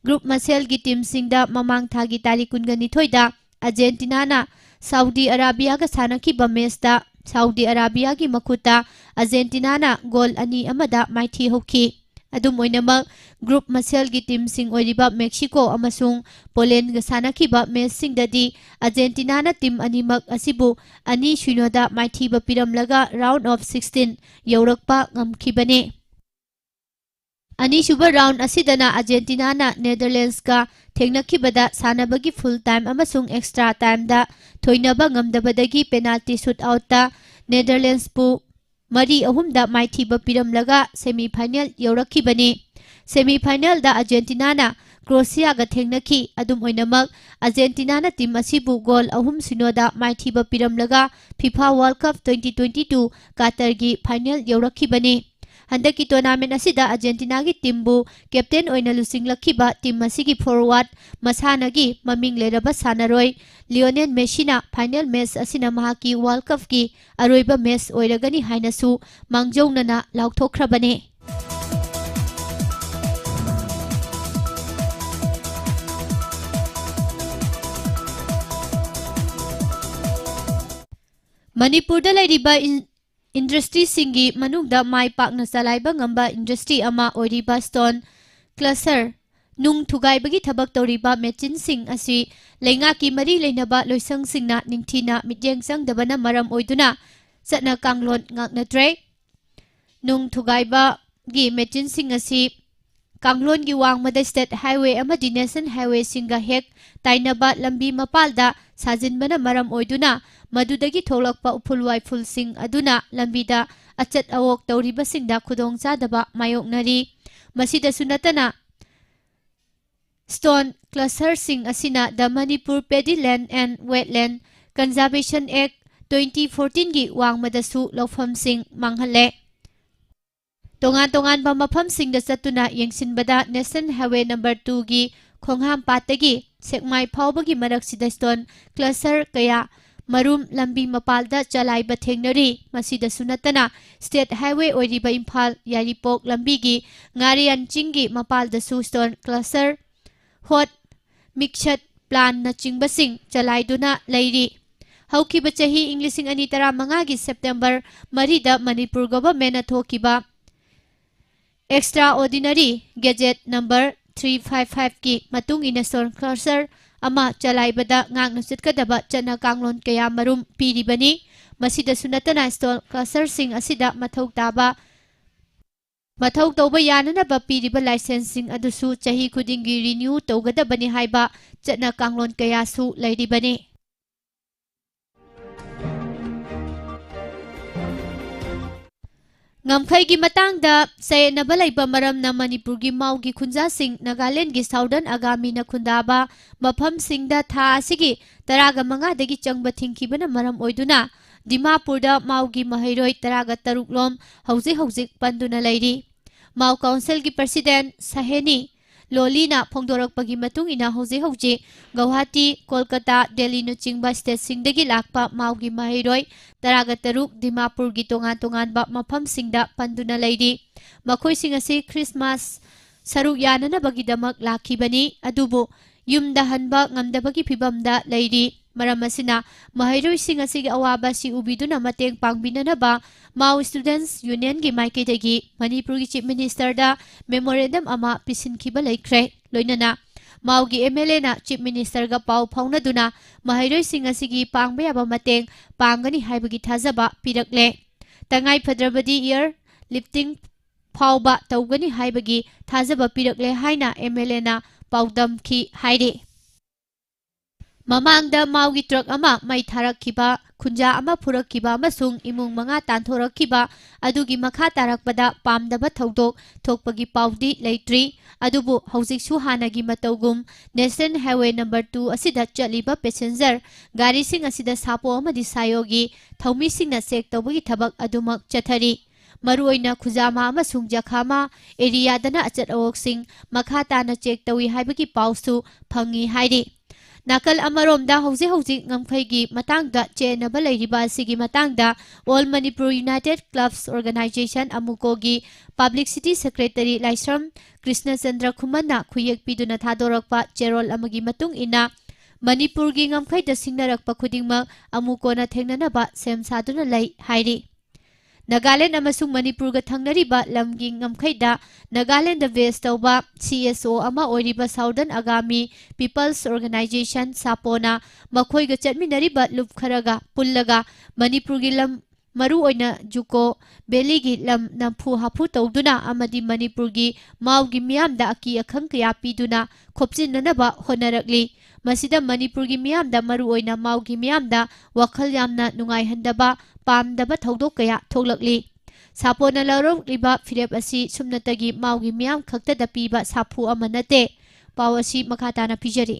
ꯒ꯭ꯔꯨꯞ ꯃꯁꯦꯜꯒꯤ ꯇꯤꯝꯁꯤꯡꯗ ꯃꯃꯥꯡ ꯊꯥꯒꯤ ꯇꯥꯔꯤꯛ 22ꯗ ꯑꯥꯔꯖꯦꯟꯇꯤꯅꯥꯅ ꯁꯥꯎꯗꯤ ꯑꯔꯥꯕꯤꯌꯥꯒ ꯁꯥꯟꯅꯈꯤꯕ ꯃꯦꯆꯇ ꯁꯥꯎꯗꯤ ꯑꯔꯥꯕꯤꯌꯥꯒꯤ ꯃꯈꯨꯠꯇ ꯑꯥꯔꯖꯦꯟꯇꯤꯅꯥꯅ ꯒꯣꯜ 2-1ꯗ ꯃꯥꯏꯊꯤꯍꯧꯈꯤ꯫ ꯑꯗꯨꯝ ꯑꯣꯏꯅꯃꯛ ꯒ꯭ꯔꯨꯞ ꯃꯁꯦꯜꯒꯤ ꯇꯤꯝꯁꯤꯡ ꯑꯣꯏꯔꯤꯕ ꯃꯦꯛꯁꯤꯀꯣ ꯑꯃꯁꯨꯡ ꯄꯣꯂꯦꯟꯗꯒ ꯁꯥꯟꯅꯈꯤꯕ ꯃꯦꯆꯁꯤꯡꯗꯗꯤ ꯑꯥꯔꯖꯦꯟꯇꯤꯅꯥꯅ ꯇꯤꯝ ꯑꯅꯤꯃꯛ ꯑꯁꯤꯕꯨ 2-0ꯗ ꯃꯥꯏꯊꯤꯕ ꯄꯤꯔꯝꯂꯒ ꯔꯥꯎꯟ ꯑꯣꯐ 16 ꯌꯧꯔꯛꯄ ꯉꯝꯈꯤꯕꯅꯤ꯫ ꯑꯅꯤꯁꯨꯕ ꯔꯥꯎꯟ ꯑꯁꯤꯗꯅ ꯑꯥꯔꯖꯦꯟꯇꯤꯅꯥꯅ ꯅꯦꯗꯔꯂꯦꯟड्सꯀ ꯊꯦꯡꯅꯈꯤꯕꯗ ꯁꯥꯟꯅꯕꯒꯤ ꯐꯨꯜ ꯇꯥꯏꯝ ꯑꯃꯁꯨꯡ ꯑꯦꯛꯁꯇ꯭ꯔꯥ ꯇꯥꯏꯝꯗ ꯊꯣꯏꯅꯕ ꯉꯝꯗꯕꯗꯒꯤ ꯄꯦꯅꯥꯜꯇꯤ ꯁꯨꯠ ꯑꯥꯎꯠꯇ ꯅꯦꯗꯔꯂꯦꯟड्ꯁꯄꯨ 4-3ꯗ ꯃꯥꯏꯊꯤꯕ ꯄꯤꯔꯝꯂꯒ ꯁꯦꯃꯤꯐꯥꯏꯅꯦꯜ ꯌꯧꯔꯛꯈꯤꯕꯅꯤ꯫ ꯁꯦꯃꯤꯐꯥꯏꯅꯦꯜꯗ ꯑꯥꯔꯖꯦꯟꯇꯤꯅꯥꯅ ꯀ꯭ꯔꯣꯑꯦꯁꯤꯌꯥꯒ ꯊꯦꯡꯅꯈꯤ꯫ ꯑꯗꯨꯝ ꯑꯣꯏꯅꯃꯛ ꯑꯥꯔꯖꯦꯟꯇꯤꯅꯥꯅ ꯇꯤꯝ ꯑꯁꯤꯕꯨ ꯒꯣꯜ 3-0ꯗ ꯃꯥꯏꯊꯤꯕ ꯄꯤꯔꯝꯂꯒ ꯐꯤꯐꯥ ꯋꯥꯔꯜഡ് ꯀꯞ 2022 ꯀꯥꯇꯔꯒꯤ ꯐꯥꯏꯅꯦꯜ ꯌꯧꯔꯛꯈꯤꯕꯅꯤ꯫ ꯍꯟꯗꯛꯀꯤ ꯇꯣꯔꯅꯥꯃꯦꯟ ꯑꯁꯤꯗ ꯑꯥꯔꯖꯦꯟꯇꯤꯅꯥꯒꯤ ꯇꯤꯝꯕꯨ ꯀꯦꯞꯇꯦꯟ ꯑꯣꯏꯅ ꯂꯨꯆꯤꯡꯂꯛꯈꯤꯕ ꯇꯤꯝ ꯑꯁꯤꯒꯤ ꯐꯣꯔꯋꯥꯔꯗ ꯃꯁꯥꯟꯅꯒꯤ ꯃꯃꯤꯡ ꯂꯩꯔꯕ ꯁꯥꯟꯅꯔꯣꯏ ꯂꯤꯑꯣꯅꯦꯜ ꯃꯦꯁꯤꯅ ꯐꯥꯏꯅꯦꯜ ꯃꯦꯆ ꯑꯁꯤꯅ ꯃꯍꯥꯛꯀꯤ ꯋꯥꯔꯜഡ് ꯀꯞꯀꯤ ꯑꯔꯣꯏꯕ ꯃꯦꯆ ꯑꯣꯏꯔꯒꯅꯤ ꯍꯥꯏꯅꯁꯨ ꯃꯥꯡꯖꯧꯅꯅ ꯂꯥꯎꯊꯣꯛꯈ꯭ꯔꯕꯅꯤ꯫ ꯃꯅꯤꯄꯨꯔꯗ ꯂꯩꯔꯤꯕ ꯏꯟꯗꯁꯇ꯭ꯔꯤꯁꯤꯡꯒꯤ ꯃꯅꯨꯡꯗ ꯃꯥꯏ ꯄꯥꯛꯅ ꯆꯂꯥꯏꯕ ꯉꯝꯕ ꯏꯟꯗꯁꯇ꯭ꯔꯤ ꯑꯃ ꯑꯣꯏꯔꯤꯕ ꯁ꯭ꯇꯣꯟ ꯀ꯭ꯂꯁꯔ ꯅꯨꯡ ꯊꯨꯒꯥꯏꯕꯒꯤ ꯊꯕꯛ ꯇꯧꯔꯤꯕ ꯃꯦꯆꯤꯟꯁꯤꯡ ꯑꯁꯤ ꯂꯩꯉꯥꯛꯀꯤ ꯃꯔꯤ ꯂꯩꯅꯕ ꯂꯣꯏꯁꯪꯁꯤꯡꯅ ꯅꯤꯡꯊꯤꯅ ꯃꯤꯠꯌꯦꯡ ꯆꯪꯗꯕꯅ ꯃꯔꯝ ꯑꯣꯏꯗꯨꯅ ꯆꯠꯅ ꯀꯥꯡꯂꯣꯟ ꯉꯥꯛꯅꯗ꯭ꯔꯦ꯫ ꯅꯨꯡ ꯊꯨꯒꯥꯏꯕꯒꯤ ꯃꯦꯆꯤꯟꯁꯤꯡ ꯑꯁꯤ ꯀꯥꯡꯂꯣꯟꯒꯤ ꯋꯥꯡꯃꯗ ꯁ꯭ꯇꯦꯠ ꯍꯥꯏꯋꯦ ꯑꯃꯗꯤ ꯅꯦꯁꯅꯦꯜ ꯍꯥꯏꯋꯦꯁꯤꯡꯒ ꯍꯦꯛ ꯇꯥꯏꯅꯕ ꯂꯝꯕꯤ ꯃꯄꯥꯜꯗ ꯁꯥꯖꯤꯟꯕꯅ ꯃꯔꯝ ꯑꯣꯏꯗꯨꯅ ꯃꯗꯨꯗꯒꯤ ꯊꯣꯛꯂꯛꯄ ꯎꯐꯨꯜ ꯋꯥꯏꯐꯨꯜꯁꯤꯡ ꯑꯗꯨꯅ ꯂꯝꯕꯤꯗ ꯑꯆꯠ ꯑꯋꯣꯛ ꯇꯧꯔꯤꯕꯁꯤꯡꯗ ꯈꯨꯗꯣꯡꯆꯥꯗꯕ ꯃꯥꯌꯣꯛꯅꯔꯤ꯫ ꯃꯁꯤꯗꯁꯨ ꯅꯠꯇꯅ ꯁ꯭ꯇꯣꯟ ꯀ꯭ꯂꯁꯔꯁꯤꯡ ꯑꯁꯤꯅ ꯗ ꯃꯅꯤꯄꯨꯔ ꯄꯦꯗꯤ ꯂꯦꯟꯗ ꯑꯦꯟड ꯋꯦꯠꯂꯦꯟꯗ ꯀꯟꯖꯥꯔꯕꯦꯁꯟ ꯑꯦꯛ 2014ꯒꯤ ꯋꯥꯡꯃꯗꯁꯨ ꯂꯧꯐꯝꯁꯤꯡ ꯃꯥꯡꯍꯜꯂꯦ꯫ ꯇꯣꯉꯥꯟ-ꯇꯣꯉꯥꯟꯕ ꯃꯐꯝꯁꯤꯡꯗ ꯆꯠꯇꯨꯅ ꯌꯦꯡꯁꯤꯟꯕꯗ ꯅꯦꯁꯅꯦꯜ ꯍꯥꯏꯋꯦ ꯅꯝꯕꯔ 2ꯒꯤ ꯈꯣꯡꯍꯥꯝꯄꯥꯠꯇꯒꯤ ꯁꯦꯛꯃꯥꯏ ꯐꯥꯎꯕꯒꯤ ꯃꯔꯛꯁꯤꯗ ꯁ꯭ꯇꯣꯟ ꯀ꯭ꯂꯁꯔ ꯀꯌꯥ ꯃꯔꯨꯝ ꯂꯝꯕꯤ ꯃꯄꯥꯜꯗ ꯆꯂꯥꯏꯕ ꯊꯦꯡꯅꯔꯤ꯫ ꯃꯁꯤꯗꯁꯨ ꯅꯠꯇꯅ ꯁ꯭ꯇꯦꯠ ꯍꯥꯏꯋꯦ ꯑꯣꯏꯔꯤꯕ ꯏꯝꯐꯥꯜ ꯌꯥꯏꯔꯤꯄꯣꯛ ꯂꯝꯕꯤꯒꯤ ꯉꯥꯔꯤꯌꯥꯟ ꯆꯤꯡꯒꯤ ꯃꯄꯥꯜꯗꯁꯨ ꯁ꯭ꯇꯣꯟ ꯀ꯭ꯂꯁꯔ, ꯍꯣꯠ ꯃꯤꯛꯁꯠ ꯄ꯭ꯂꯥꯟꯅꯆꯤꯡꯕꯁꯤꯡ ꯆꯂꯥꯏꯗꯨꯅ ꯂꯩꯔꯤ꯫ ꯍꯧꯈꯤꯕ ꯆꯍꯤ 2015ꯒꯤ ꯁꯦꯞꯇꯦꯝꯕꯔ 4ꯗ ꯃꯅꯤꯄꯨꯔ ꯒꯚꯔꯟꯃꯦꯟꯠꯅ ꯊꯣꯛꯈꯤꯕ ꯑꯦꯛꯁꯇ꯭ꯔꯥꯑꯣꯔꯗꯤꯅꯔꯤ ꯒꯦꯖꯦꯠ ꯅꯝꯕꯔ 355ꯒꯤ ꯃꯇꯨꯡ ꯏꯟꯅ ꯁ꯭ꯇꯣꯟ ꯀ꯭ꯔꯁꯔ ꯑꯃ ꯆꯂꯥꯏꯕꯗ ꯉꯥꯛꯅ ꯆꯠꯀꯗꯕ ꯆꯠꯅ ꯀꯥꯡꯂꯣꯟ ꯀꯌꯥ ꯃꯔꯨꯝ ꯄꯤꯔꯤꯕꯅꯤ꯫ ꯃꯁꯤꯗꯁꯨ ꯅꯠꯇꯅ ꯁ꯭ꯇꯣꯟ ꯀ꯭ꯂꯁꯔꯁꯤꯡ ꯑꯁꯤꯗ ꯃꯊꯧ ꯇꯧꯕ ꯌꯥꯅꯅꯕ ꯄꯤꯔꯤꯕ ꯂꯥꯏꯁꯦꯟꯁꯁꯤꯡ ꯑꯗꯨꯁꯨ ꯆꯍꯤ ꯈꯨꯗꯤꯡꯒꯤ ꯔꯤꯅ꯭ꯌꯨ ꯇꯧꯒꯗꯕꯅꯤ ꯍꯥꯏꯕ ꯆꯠꯅ ꯀꯥꯡꯂꯣꯟ ꯀꯌꯥꯁꯨ ꯂꯩꯔꯤꯕꯅꯤ꯫ ꯉꯝꯈꯩꯒꯤ ꯃꯇꯥꯡꯗ ꯆꯌꯦꯠꯅꯕ ꯂꯩꯕ ꯃꯔꯝꯅ ꯃꯅꯤꯄꯨꯔꯒꯤ ꯃꯥꯎꯒꯤ ꯈꯨꯟꯖꯥꯁꯤꯡ ꯅꯥꯒꯥꯂꯦꯟꯗꯒꯤ ꯁꯥꯎꯗꯔꯟ ꯑꯒꯥꯃꯤꯅ ꯈꯨꯟꯗꯥꯕ ꯃꯐꯝꯁꯤꯡꯗ ꯊꯥ ꯑꯁꯤꯒꯤ 15ꯗꯒꯤ ꯆꯪꯕ ꯊꯤꯡꯈꯤꯕꯅ ꯃꯔꯝ ꯑꯣꯏꯗꯨꯅ ꯗꯤꯃꯥꯄꯨꯔꯗ ꯃꯥꯎꯒꯤ ꯃꯍꯩꯔꯣꯏ 16 ꯂꯣꯝ ꯍꯧꯖꯤꯛ ꯄꯟꯗꯨꯅ ꯂꯩꯔꯤ꯫ ꯃꯥꯎ ꯀꯥꯎꯟꯁꯤꯜꯒꯤ ꯄ꯭ꯔꯁꯤꯗꯦꯟꯠ ꯁꯥꯍꯦꯅꯤ ꯂꯣꯂꯤꯅ ꯐꯣꯡꯗꯣꯔꯛꯄꯒꯤ ꯃꯇꯨꯡ ꯏꯟꯅ ꯍꯧꯖꯤꯛ ꯒꯧꯍꯥꯇꯤ, ꯀꯣꯜꯀꯇꯥ, ꯗꯦꯜꯂꯤꯅꯆꯤꯡꯕ ꯁ꯭ꯇꯦꯠꯁꯤꯡꯗꯒꯤ ꯂꯥꯛꯄ ꯃꯥꯎꯒꯤ ꯃꯍꯩꯔꯣꯏ 16 ꯗꯤꯃꯥꯄꯨꯔꯒꯤ ꯇꯣꯉꯥꯟ-ꯇꯣꯉꯥꯟꯕ ꯃꯐꯝꯁꯤꯡꯗ ꯄꯟꯗꯨꯅ ꯂꯩꯔꯤ꯫ ꯃꯈꯣꯏꯁꯤꯡ ꯑꯁꯤ ꯈ꯭ꯔꯤꯁꯃꯥꯁ ꯁꯔꯨꯛ ꯌꯥꯅꯅꯕꯒꯤꯗꯃꯛ ꯂꯥꯛꯈꯤꯕꯅꯤ, ꯑꯗꯨꯕꯨ ꯌꯨꯝꯗ ꯍꯟꯕ ꯉꯝꯗꯕꯒꯤ ꯐꯤꯚꯝꯗ ꯂꯩꯔꯤ꯫ ꯃꯔꯝ ꯑꯁꯤꯅ ꯃꯍꯩꯔꯣꯏꯁꯤꯡ ꯑꯁꯤꯒꯤ ꯑꯋꯥꯕ ꯑꯁꯤ ꯎꯕꯤꯗꯨꯅ ꯃꯇꯦꯡ ꯄꯥꯡꯕꯤꯅꯅꯕ ꯃꯥꯎ ꯁ꯭ꯇꯨꯗꯦꯟꯠꯁ ꯌꯨꯅꯤꯌꯟꯒꯤ ꯃꯥꯏꯀꯩꯗꯒꯤ ꯃꯅꯤꯄꯨꯔꯒꯤ ꯆꯤꯐ ꯃꯤꯅꯤꯁꯇꯔꯗ ꯃꯦꯃꯣꯔꯦꯟꯗꯝ ꯑꯃ ꯄꯤꯁꯤꯟꯈꯤꯕ ꯂꯩꯈ꯭ꯔꯦ꯫ ꯂꯣꯏꯅꯅ ꯃꯥꯎꯒꯤ MLAꯅ ꯆꯤꯐ ꯃꯤꯅꯤꯁꯇꯔꯒ ꯄꯥꯎ ꯐꯥꯎꯅꯗꯨꯅ ꯃꯍꯩꯔꯣꯏꯁꯤꯡ ꯑꯁꯤꯒꯤ ꯄꯥꯡꯕ ꯌꯥꯕ ꯃꯇꯦꯡ ꯄꯥꯡꯒꯅꯤ ꯍꯥꯏꯕꯒꯤ ꯊꯥꯖꯕ ꯄꯤꯔꯛꯂꯦ꯫ ꯇꯉꯥꯏꯐꯗ꯭ꯔꯕꯗꯤ ꯏꯌꯔ ꯂꯤꯐꯇꯤꯡ ꯐꯥꯎꯕ ꯇꯧꯒꯅꯤ ꯍꯥꯏꯕꯒꯤ ꯊꯥꯖꯕ ꯄꯤꯔꯛꯂꯦ ꯍꯥꯏꯅ MLAꯅ ꯄꯥꯎꯗꯝꯈꯤ ꯍꯥꯏꯔꯤ꯫ Mamangda maugi truck ama mai tharakkiba khunja ama purakkiba amasung imung manga tanthorakkiba adugi makha tarakpada pamdaba thodok thokpagi paudi leitri adubu hojiksu hanagi matawgum National Highway number 2 asida chaliba passenger gari sing asida sapo amadi sayogi thaumi singna check tawbagi thabak adumak chathari maruoina khujama amasung jakhama area dana achat awok sing makha tana check tawi haibagi pausu phangi hairi Nakal amaromda hauji ngamkhaigi matangda chenaba leiriba asigi matangda All Manipur United Clubs Organization amukogi Publicity Secretary Laisram Krishna Chandra Khumana khuyek piduna thadorakpa cherol amagi matung ina Manipur gi ngamkhaida singnarakpa khudingmak amukona thengnanaba sem saduna lei hairi Nagaland amasung Manipur ga thangnariba lamgi ngamkhaida Nagaland da base tawba CSO ama oiriba Southern Agami People's Organization Sapona makhoi ga chatminariba lup kharaga pullaga Manipur gi lam maru oina juko beli gi lam nampu hapu tawduna amadi Manipur gi mau gi miyam da aki akhang kya piduna khopjinanaba honarakli masida Manipur gi miyam da maru oina mau gi miyam da wakhal yamna nungai handaba pamdaba thodok kaya thoglakli sapona larok liba firep asi sumnatagi maugi miyam khakta da piba sapu amanate pawasi makatana pijari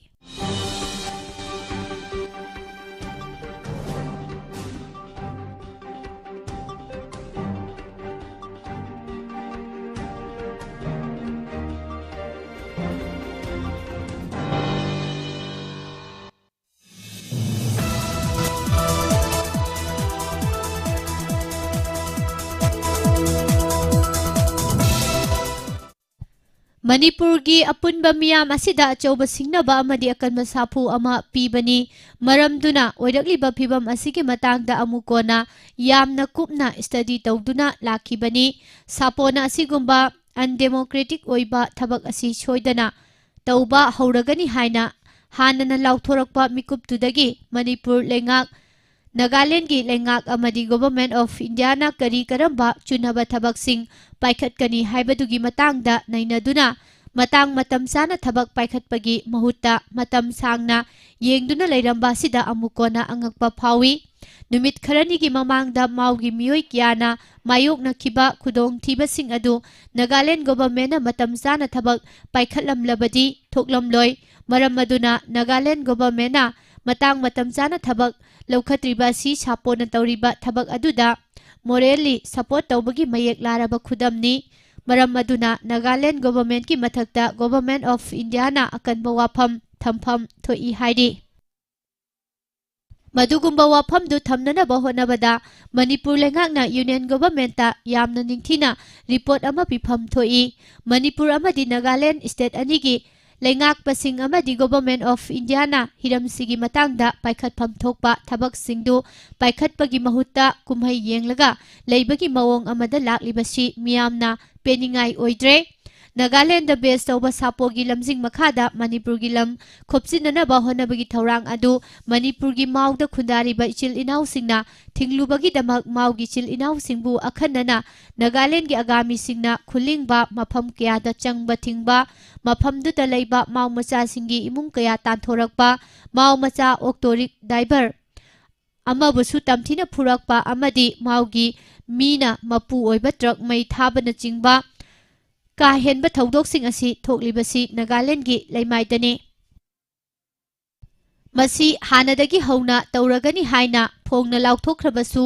Manipur gi apunba miyam asida achauba singnaba amadi akanma sapu ama pibani maramduna oirakliba phibam asigi matangda amukona yamna kupna study tawduna lakhibani sapona asigumba undemocratic oiba thabak asi soidana tawba hauragani haina hanana lauthorakpa mikuptudagi Manipur lengak Nagaland gi lengak amadi Government of India na kari karamba chunaba thabaksing paikhatkani haibadugi matangda nainaduna matang matam sana thabak paikhatpagi mahutta matam sangna yengduna leiramba sida amukona angakpa phawi numit kharani gi mamangda maugi miyoi kyana mayokna khiba khudong thibasing adu Nagaland government na matam sana thabak paikhatlamlabadi thoklamloi maram maduna Nagaland government na matang matam sana thabak Laukhatriba si sapona tawriba thabak aduda morally support tawbagi mayek laraba khudamni maram maduna Nagaland government ki mathakta Government of India na akanba wafam thampham thoi hairi madugumba wafam du thamnanaba honabada Manipur lengakna Union Government ta yamna ningthina report ama pifam thoi Manipur amadi Nagaland state anigi Lengak pasing amadi Government of India na hiramsigi matangda paikhatpham thokpa thabak singdu paikhatpagi mahutta kumhai yenglaga leibagi mawong amada laklibasi miyamna peningai oidre Nagaland da base tawba sapogi lamjing makhada Manipur gi lam khopsinanaba honabagi thaurang adu Manipur gi mauda khundariba ichil inaw singna thinglubagi damak maugi chil inaw singbu akhanana Nagaland gi agami singna khulingba mafam kya da changba thingba mafamdu da leiba mau macha singi imung kaya tanthorakpa mau macha oktorik driver amabusu tamthina phurakpa amadi maugi mina mapu oiba truck mai thabana chingba ka henba thodok asi thoklibasi Nagaland gi leimaidani masi hanadagi hauna tauragani haina phongna lauthokrabasu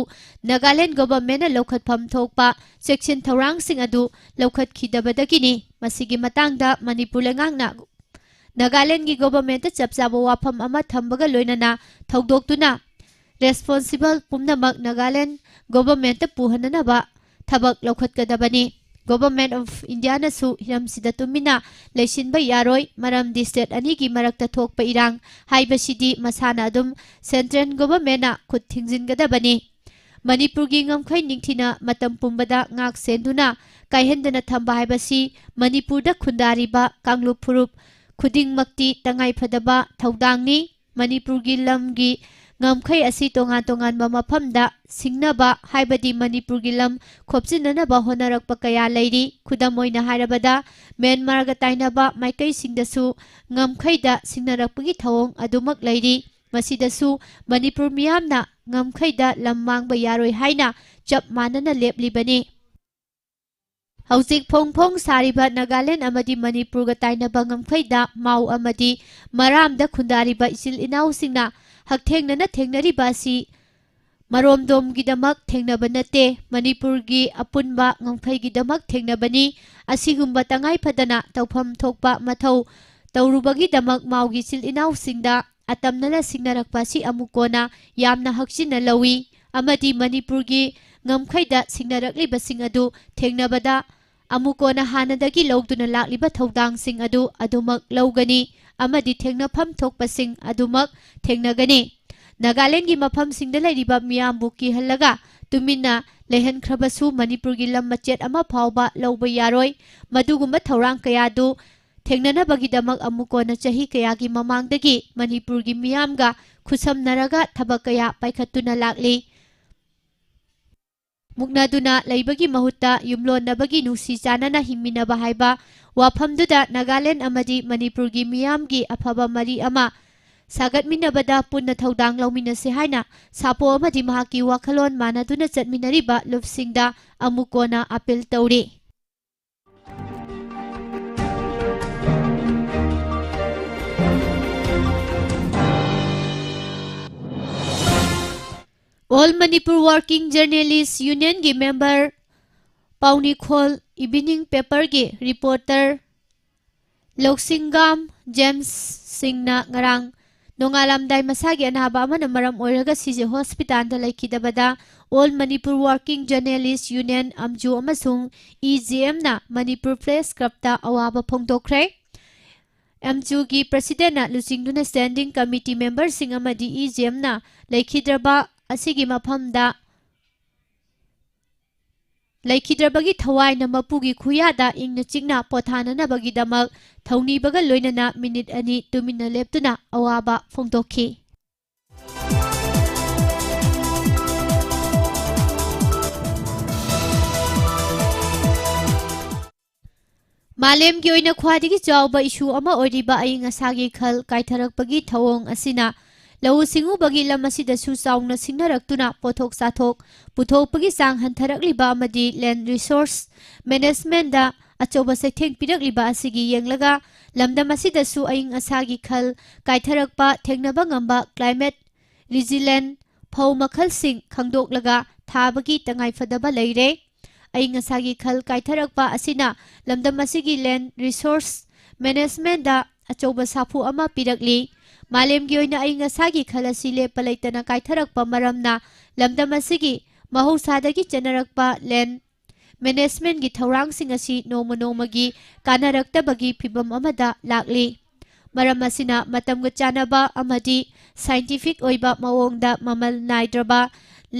Nagaland government na lokhatpham thokpa section thaurang sing adu lokhatkidabadagini masigi matangda Manipur lengangna Nagaland gi government ta chapchaba wafam ama thambaga loinana thodokduna responsible pumnamak Nagaland government ta puhananaba thabak lokhatkadabani Government of India na su hiramsida tumina leisinba yaroi maramdi state anigi marakta thokpa irang haibasidi masana adum central government na khut thingjingadabani Manipur gi ngamkhai ningthina matam pumbada ngak senduna kaihendana thamba haibasi Manipur da khundariba kanglup phurup khuding makti tangai phadaba thodangni Manipur gi lam gi ngamkhai asi tongan tongan ba mafamda singnaba haibadi Manipur gi lam khopchinanaba honarakpa kaya leiri khudam oina hairabada Myanmar ga tainaba maikai singdasu ngamkhaida singnarakpagi thawong adumak leiri masidasu Manipur miyamna ngamkhaida lam mangba yaroi haina chap manana leplibani Haujik phong phong sariba Nagaland amadi Manipur ga tainaba ngamkhaida mau amadi maramda khundariba isil inau singna hakthengnana thengnariba si maromdom gidamak thengnaba nate Manipur gi apunba ngangphai gidamak thengnabani asigumba tangai phadana tawpham thokpa mathau tawrubagi damak maugi sil inau singda atamnala singnarakpa si amukona yamna hakchina lawi amadi Manipur gi ngamkhaida singnarakliba sing adu thengnabada amukona hanadagi lawduna lakliba thodang sing adu adumak lawgani amadi thengnafam thokpa sing adumak thengnagani Nagaland gi mafam singda leiriba miyambu kihallaga tumina lehankhrabasu Manipur gi lam machet ama phawba lawba yaroi madugumba thorang kayadu thengnanabagi-damak amukona chahi kayagi mamangdagi Manipur gi miyamga khusamnaraga thabak kaya paikhattuna lakli muknaduna leibagi mahutta yumlonnabagi nusi chanana himminaba haiba wafamduda Nagaland amadi Manipur gi miyamgi afaba mari ama sagatminabada punna thodang lawminase haina sapo amadi mahaki wakhalon manaduna chatminariba lupsingda amukona appeal tawri All Manipur Working Journalists Union gi member Pauni Khol Evening Paper gi reporter Loksingam James Singna ngarang nongalamdai masagi anaba amana maram oiraga sije hospital da laikidabada All Manipur Working Journalists Union amju amasung EGM na Manipur Press Club ta awaba phongdokre amju gi president na luchingduna standing committee member sing amadi EGM na laikhidraba asigi mafamda laikhidrabagi thawai na mapugi khuyada ingna chingna pothananabagi damak thawnibaga loinana minute ani tumina leptuna awaba phongdokhi Malemgi oina khwadigi chawba issue ama oriba aing asagi khal kaitharakpagi thawong asina lau singu bagi lam asidasu chauna singnaraktuna pothok sathok puthokpagi sang hantharakliba amadi land resource management da achoba saitheng pirakliba asigi yenglaga lamdam asidasu aing asagi khal kaitharakpa thengnaba ngamba climate resilient phau makhal sing khangdoklaga thabagi tangai fadaba leire aing asagi khal kaitharakpa asina lamdam asigi land resource management da achoba safu ama pirakli Malemgi oina aing asagi khalasi lepa leitana kaitharakpa maramna lamdam asigi mahausadagi chanarakpa land management gi thawrangsing asi noma nomagi kanaraktabagi phibam amada lakli maram asina matamga chanaba amadi scientific oiba mawongda mamal naidraba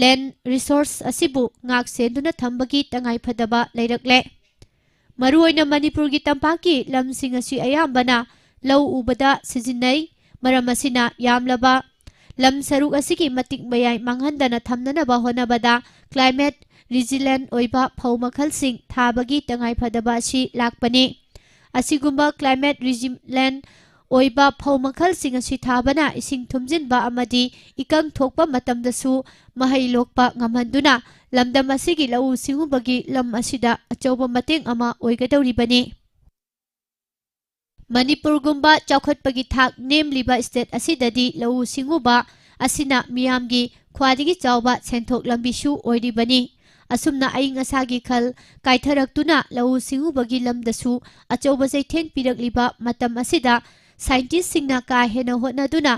land resource asibu ngak senduna thambagi tangai phadaba leirakle maru oina Manipur gi tampaki lamsing asi ayambana lau ubada sijinai maram asina yamlaba lam saruk asigi matik mayai manghandana thamnanaba honabada climate resilient oiba phau makhalsing thabagi tangai phadaba asi lakpani asigumba climate resilient oiba phau makhalsing asi thabana ising thumjinba amadi ikang thokpa matamdasu mahai lokpa ngamhanduna lamdam asigi lau singubagi lam asida achoba mateng ama oigadawribani Manipur gumba chawkhatpagi thak nemliba state asidadi lau singuba asina miyamgi khwadigi chawba senthok lambisu oiribani asumna aing asagi khal kaitharaktuna lau singubagi lamdasu achoba saitheng pirakliba matam asida scientist singna ka hena hotnaduna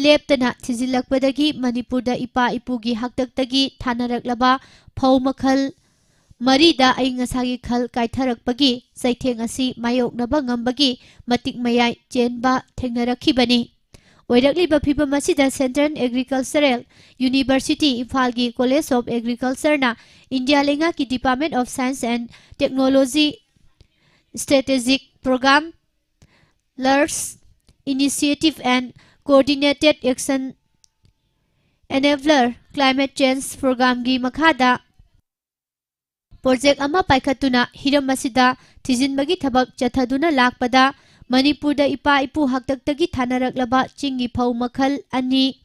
leptana thijilakpadagi Manipurda ipa ipugi haktaktagi thanaraklaba phau makhal Marida aing asagi khal kaitharakpagi saitheng asi mayoknaba ngambagi matik mayai chenba thengnarakibani oirakliba phibam asida Central Agricultural University Imphal-gi College of Agriculture na India lenga ki Department of Science and Technology Strategic Program Lurs Initiative and Coordinated Action Enabler Climate Change Programgi makhada Project ama paikhatuna hiram asida thizinbagi thabak chathaduna lakpada Manipurda ipa ipu haktaktagi thanaraklaba chingi phau makhal ani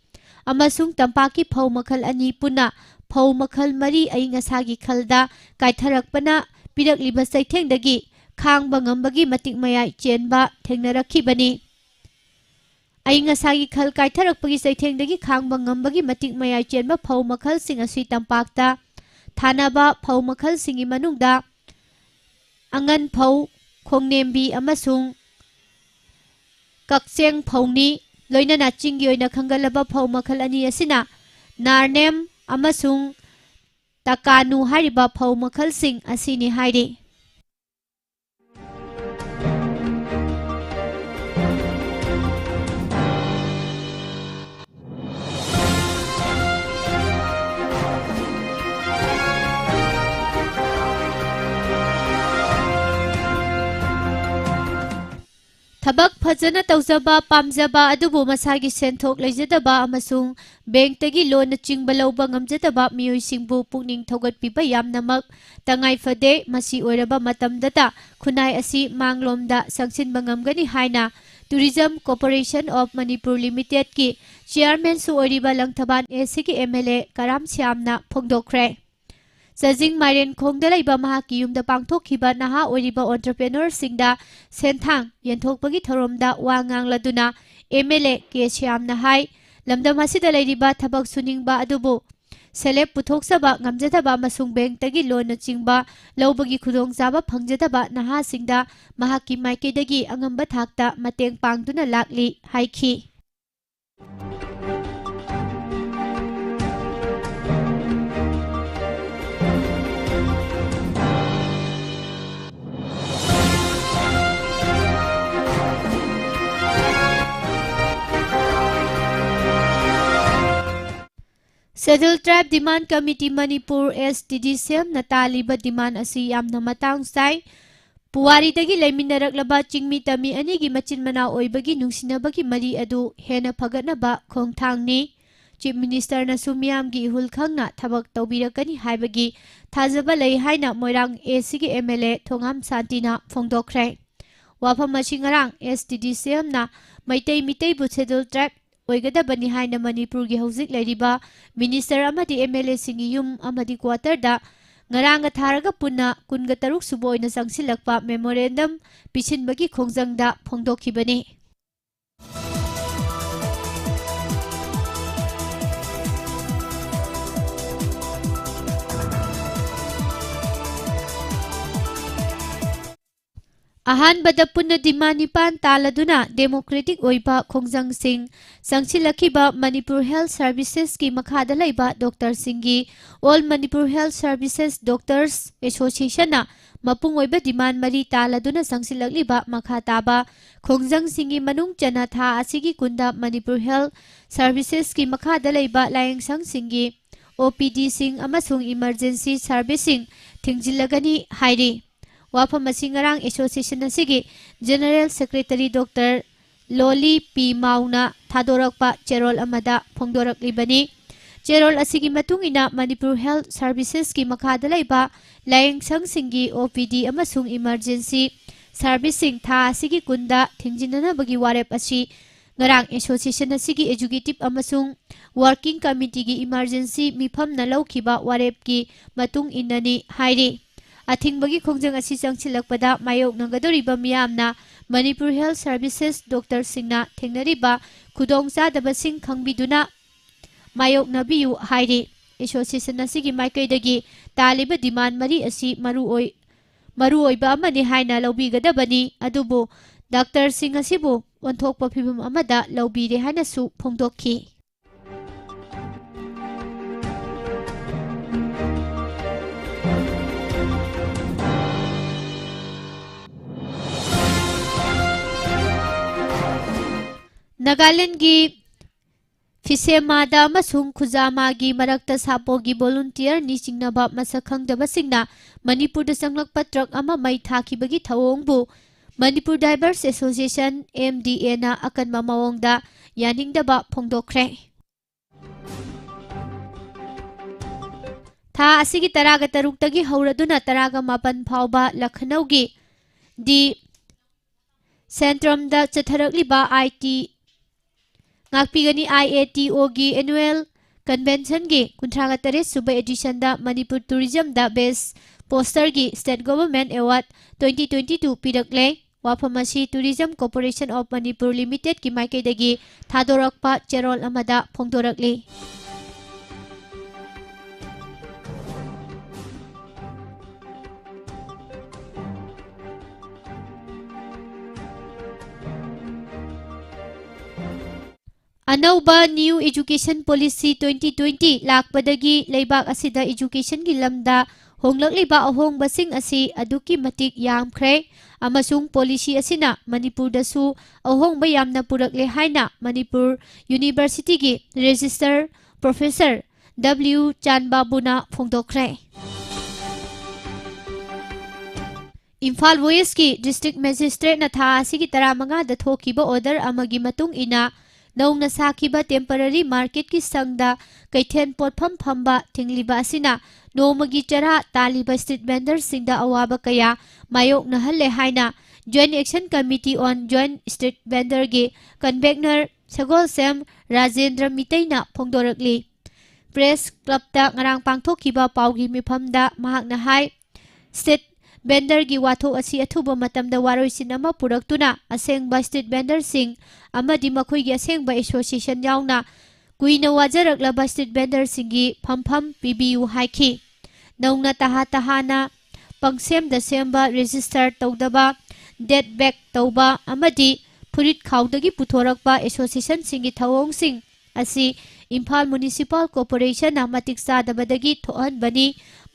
amasung tampaki phau makhal ani puna phau makhal mari aingasagi khalda kaitharakpana pirakliba saithengdagi khangba ngambagi matik mayai chenba thengnarakibani aingasagi khal kaitharakpagi saithengdagi khangba ngambagi matik mayai chenba phau makhal sing asi tampakta thanaba phau makhal singi manungda angan phau khongnembi amasung Kakseng Phauni loinana chingi oina khangalaba phau makhal ani asina Narnem amasung Takanu hariba phau makhal sing asini hairi Thabak phajana tawjaba pamjaba adubu masagi senthok leijadaba amasung banktagi loan chingba lawba ngamjadaba miyoi-singbu pukning thogatpiba yamnamak tangai fade masi oiraba matamdata khunai asi manglomda sangsinba ngamgani haina Tourism Corporation of Manipur Limited ki chairman su oiriba langthaban AC ki MLA Karam Syamna phongdokkhre Sajing Mairen Khongdalaiba mahaki yumda pangthokhiba naha oiriba entrepreneur singda senthang yenthokpagi thoromda wangang laduna MLA K Syamna hai lamdam asida lairiba thabak suningba adubu selep puthoksaba ngamjadaba masung banktagi loan chingba lawbagi khudongchaba phangjadaba naha singda mahaki maikedagi angamba thakta mateng pangduna lakli haiki Scheduled Tribe Demand Committee Manipur STDCM nataliba demand asi yamna matang sai Puwari dagi laiminaraklaba chingmi tami anigi machin mana oibagi nungsinabagi mari adu hena phagatnaba khongthangni Chief Minister na sumyamgi ihul khangna thabak tawbirakani haibagi thajaba lei haina moirang AC gi MLA Thongam Santina phongdokkhre wafam achi ngarang STDCM na maitai mitei bu Scheduled Tribe oigadabani haina Manipur gi hauzik leiriba minister amadi MLA singi yum amadi quarter da ngaranga tharaga punna kunga taruk suboina sangsilakpa memorandum pichinbagi khongjangda phongdokhibani Ahanbada punna demand nipan taladuna democratic oiba khongjang sing sangsilakiba Manipur Health Services ki makhada laiba Dr. Singi All Manipur Health Services Doctors Association na mapung oiba demand mari taladuna sangsilakliba makhataba khongjang singi manung chana tha asigi kunda Manipur Health Services ki makhada laiba layengsang singi OPD sing amasung emergency servicing thingjilagani hairi Wafam Masingarang Association Asigi General Secretary Dr. Loli P. Mauna Thadorakpa Cherol Amada Phongdorak Libani Cherol Asigi Matungina Manipur Health Services ki makhada laiba Layengsang Singi OPD amasung emergency servicing tha asigi kunda thingjinana bagi warep asi ngarang association asigi executive amasung working committee gi emergency mifam na laukhiba warep ki matung inani hairi Athingbagi khongjang asi changchilakpada mayok nangadoriba miyamna Manipur Health Services Dr. Singna thengnariba khudongchadaba sing khangbiduna mayok nabiyu hairi association asigi maikaidagi taliba demand mari asi maruoiba amani haina lawbigadabani adubu Dr. Singh asibu onthokpa phibam amada lawbire haina su phongdokhi Nagaland gi Fisemada amasung Khuzama gi marakta sapo gi volunteer ni singnaba masakhangdaba singna Manipur da sanglakpa truck ama mai thakibagi thawongbu Manipur Divers Association MDA na akanma mawongda yaningdaba phongdokkhre था असिगी तरागा तरुक्तगी हौरदुना तरागा मापन फाउबा लखनौगी दी Centrum दा चथरकलिबा IT ngakpigani IATO gi annual convention gi kuntraga tare suba edition da Manipur tourism da best poster gi state government award 2022 pirakle wafamasi tourism corporation of Manipur limited ki maike dagi thadorakpa cherol amada phongdorakli अनौबा new education policy 2020 लाकपदगी लेबाक असिदा education की lambda होंगलकलिबा अहोंगबसिंग असि अदुकी मतिक यामख्रे अमसुंग policy असिना मणिपुर दसु अहोंगबा यामना पुरकले हाइना Manipur university की register professor W चान बाबुना फोंदोखरे Imphal waste की डिस्ट्रिक्ट मजिस्ट्रेट न था असिगी तरामंगा द थोकिबा ऑर्डर अमगी मतुंग इना नौना साखिबा टेम्पररी मार्केट की संगदा कैथेन पोटफम फंबा थिंगलिबा असिना नोमगी चरा तालिबा स्ट्रीट वेंडर सिंगदा अवाबा कया मायोक नहले हाइना joint action committee on joint street vendor गे कन्वेनर सगोल सेम राजेंद्र मितैना फोंदोरकली प्रेस क्लब ता ngarang पांगथोखिबा पाउगी मिफमदा महाकना हाई स्ट्रीट वेंडर की वाथो असी अथुबा मतमदा वारोइसिन अमा पुरक्तुना असेंगबा स्ट्रीट वेंडर सिंग अमदि मखोइगी असेंगबा एसोसिएशन याउना कुइना वाजरकलबा स्ट्रीट वेंडर सिंगी फमफम पीबीयू हाइखि नौना तहाना पंगसेम दसेंबा रजिस्टर तौदबा डेट बैक तौबा अमदि फुरित खाउदगी पुथोरकबा एसोसिएशन सिंगी थवोंग सिंग असी इम्फाल म्युनिसिपल कॉर्पोरेशन मतिक चादबदगी थोहनबनी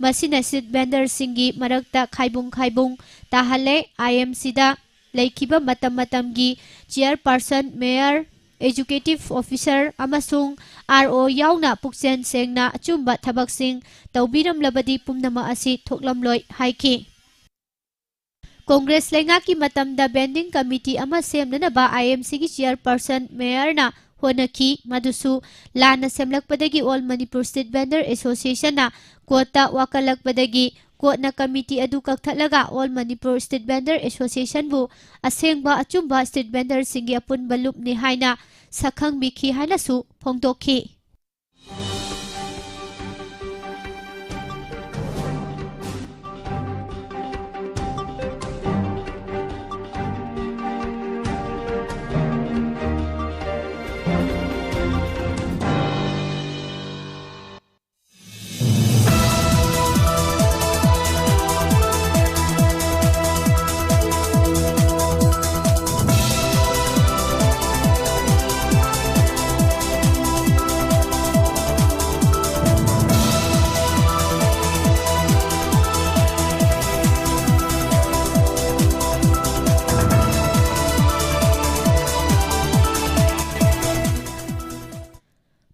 मसिना स्ट्रीट वेंडर सिंगी मरक्ता खाइबुंग ताहले IMC दा लेखिबा मतम चेयरपर्सन मेयर एजुकेटिव ऑफिसर अमसुंग RO याउना पुक्सेन सेंगना अचुंबा थबकसिंग तौबिरमलबदी पुमनम असि थोकलमलोय हाइखि कांग्रेस लेंगा की मतमदा बेंडिंग कमिटी अमा सेमननबा IMC की चेयरपर्सन मेयरना होनकी मदुसु लाना सेमलकपदगी all Manipur street vendor association कोर्टा वाकलकपदगी कोर्टना कमिटी अदु कक्थलगा all Manipur street vendor association बु असेंगबा अचुंबा स्ट्रीट वेंडर सिंगी अपुनबा लुपनि हाइना सखंग बिखि हाइनासु फोंदोखि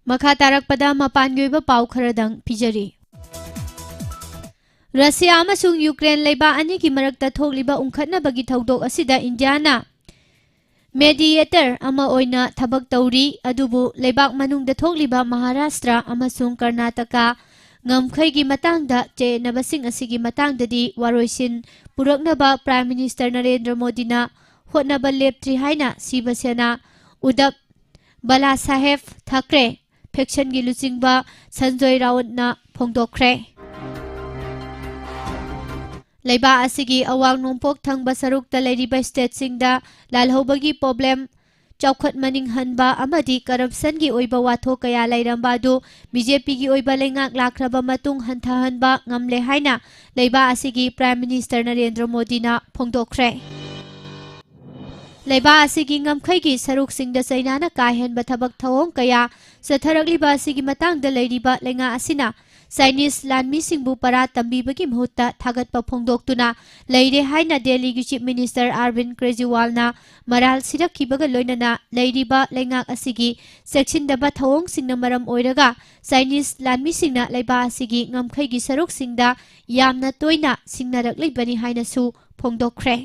मखा तारकपदा मपानगोइबा पाउ खरदंग पिजरी रसिया अमसुंग यूक्रेन लेबा अनि की मरक्ता थोकलिबा उंखटनबगी थौदोक असिदा इंडियाना मेडिएटर अमा ओइना थबक तौरी अदुबु लेबाक मनुंगदा थोकलिबा Maharashtra अमसुंग Karnataka ngamkhaygi matangda chenabasing asigi matangdadi waroisin puraknaba Prime Minister Narendra Modi na hotnaba leptri haina Sivasena Udab Bala Saheb Thakre Faction gi luchingba Sanjoy Raut na phongdokre Leiba asigi awang nungpok thangba sarukta leiriba state singda lalhobagi problem चौखट मनिंग हनबा अमदी corruption की ओइबा वाथो कया लेरंबा दो BJP की ओइबा लेंगाक लाखरबा मतुंग हंथाहनबा ngamle हाइना लेबा असिगी prime minister Narendra Modi ना फोंदोखरे लेबा असिगी ngamkhaygi saruk singda chaina काहेनबा थबक थवोंग कया सथरगलिबा असिगी मतंगदा लेरिबा लेंगा असिना Chinese Landmi Singbu para tambibagi muhutta thagatpa phongdoktuna leire haina Delhi gi Chief Minister Arvind Kejriwal na maral sirakhibaga loinana leiriba lengak asigi section daba thawong singna maram oiraga Chinese Landmi singna leiba asigi ngamkhaygi saruk singda yamna toina singnarakleibani haina su phongdokre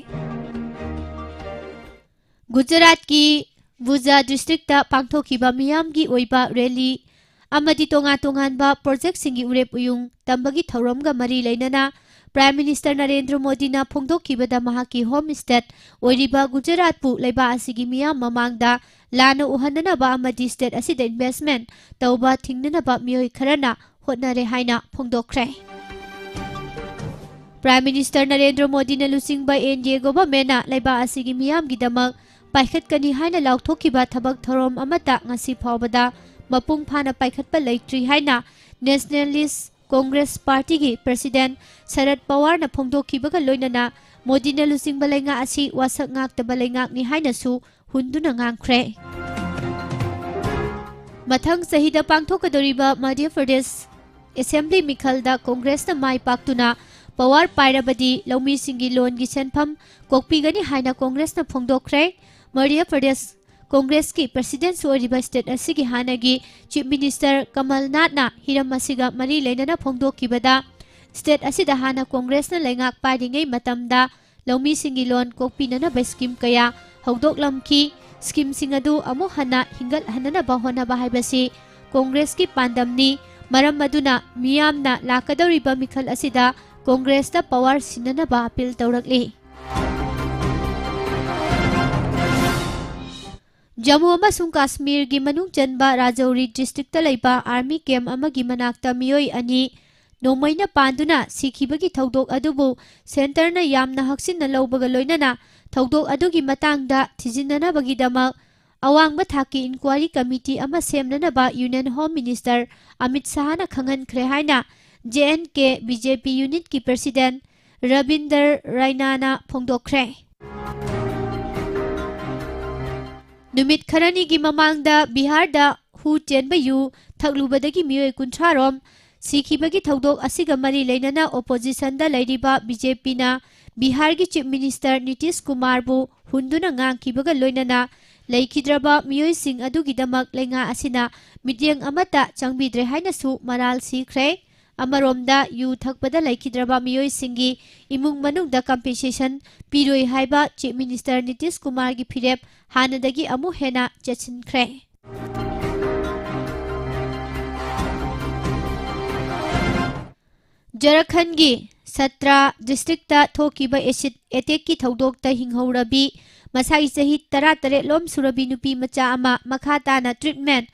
Gujarat ki Bhuja district ta pangthokiba miyam gi oiba rally amadi tonga-tonganba project-singi urep uyung tambagi thauramga mari leinana Prime Minister Narendra Modi na phongdokkibada mahaki home state oiriba Gujarat pu leiba asigi miyam mamangda lana uhananaba amadi state asida investment tauba thingnanaba mioi kharana hotnare haina phongdokkre. Prime Minister Narendra Modi na lusingba NDA government na leiba asigi miyam gidamak paikhatkani haina laukthokkiba thabak thorom amata ngasi phawbada mapung phana paikhatpa leitri haina Nationalist Congress Party ki President Sharad Pawar na phongdokkibaga loinana Modi na lusingba lenga asi wasak ngaktaba lengak ni haina su hunduna ngangkhre. Mathang sahida pangthokadoriba Madhya Pradesh Assembly Mikhalda Congress na mai paktuna Pawar pairabadi laumi singi loan gi senpham kokpigani haina Congress na phongdokkre. Madhya Pradesh Congress ki President Suoriba State asigi hanagi Chief Minister Kamal Nath na hiram asiga mari leinana phongdokkibada State asida hana Congress na lengak paringai matamda laumi singi loan kokpinana ba scheme kaya hawdoklamki scheme singadu amu hana hingal hanana ba hona ba haibasi Congress ki pandamni maram maduna miyamna lakadoriba mikhal asida Congress ta power sinana ba appeal tawrakli. Jammu amasung Kashmir gi manung chanba Rajouri district ta leiba army camp amagi manakta miyoi ani nomaina panduna sikhibagi thaudok adubu center na yamna haksin na lawbaga loinana thaudok adugi matangda thijinana bagidama awangba thaki inquiry committee ama semnana ba Union Home Minister Amit Shah na khangan khre haina JNK BJP unit ki president Rabinder Raina phongdokkre. Numit kharani gi mamangda Bihar da hu chenba yu thaklubadagi miyoi kunthrarom sikhibagi thaudok asiga mari leinana opposition da leiriba BJP na Bihar gi Chief Minister Nitish Kumar bu hunduna ngangkibaga loinana leikidraba miyoi sing adugidamak lenga asina midyang amata changbidre haina su maral sikhre. Amaromda yu thakpada leikidraba miyoi singi imung manungda compensation piroi haiba Chief Minister Nitish Kumar gi phirep hanadagi amu hena chachinkhre. Jharkhand gi Satra district ta thokiba acid attack ki thaudokta hinghorabi masai sahi 13 lom surabi nupi macha ama makhata na treatment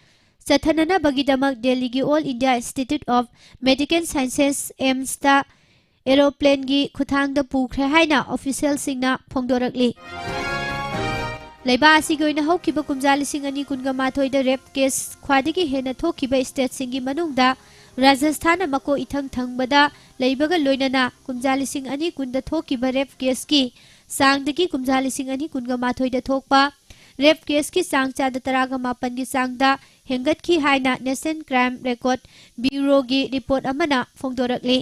Sathanana bagidamak Delhi gi All India Institute of Medical Sciences AIMS ta aeroplane gi khuthangda pukhre haina official singna phongdorakli. Leiba asigoina haukiba kumjali singani kunga mathoi da rape case khwadigi hena thokiba state singi manungda Rajasthan mako ithang thangbada leibaga loinana kumjali singani kunda thokiba rape case ki sangdagi kumjali singani kunga mathoi da thokpa rape case ki sangcha da taraga mapan gi sangda hengat ki haina National Crime Record Bureau gi report amana phongdorakli.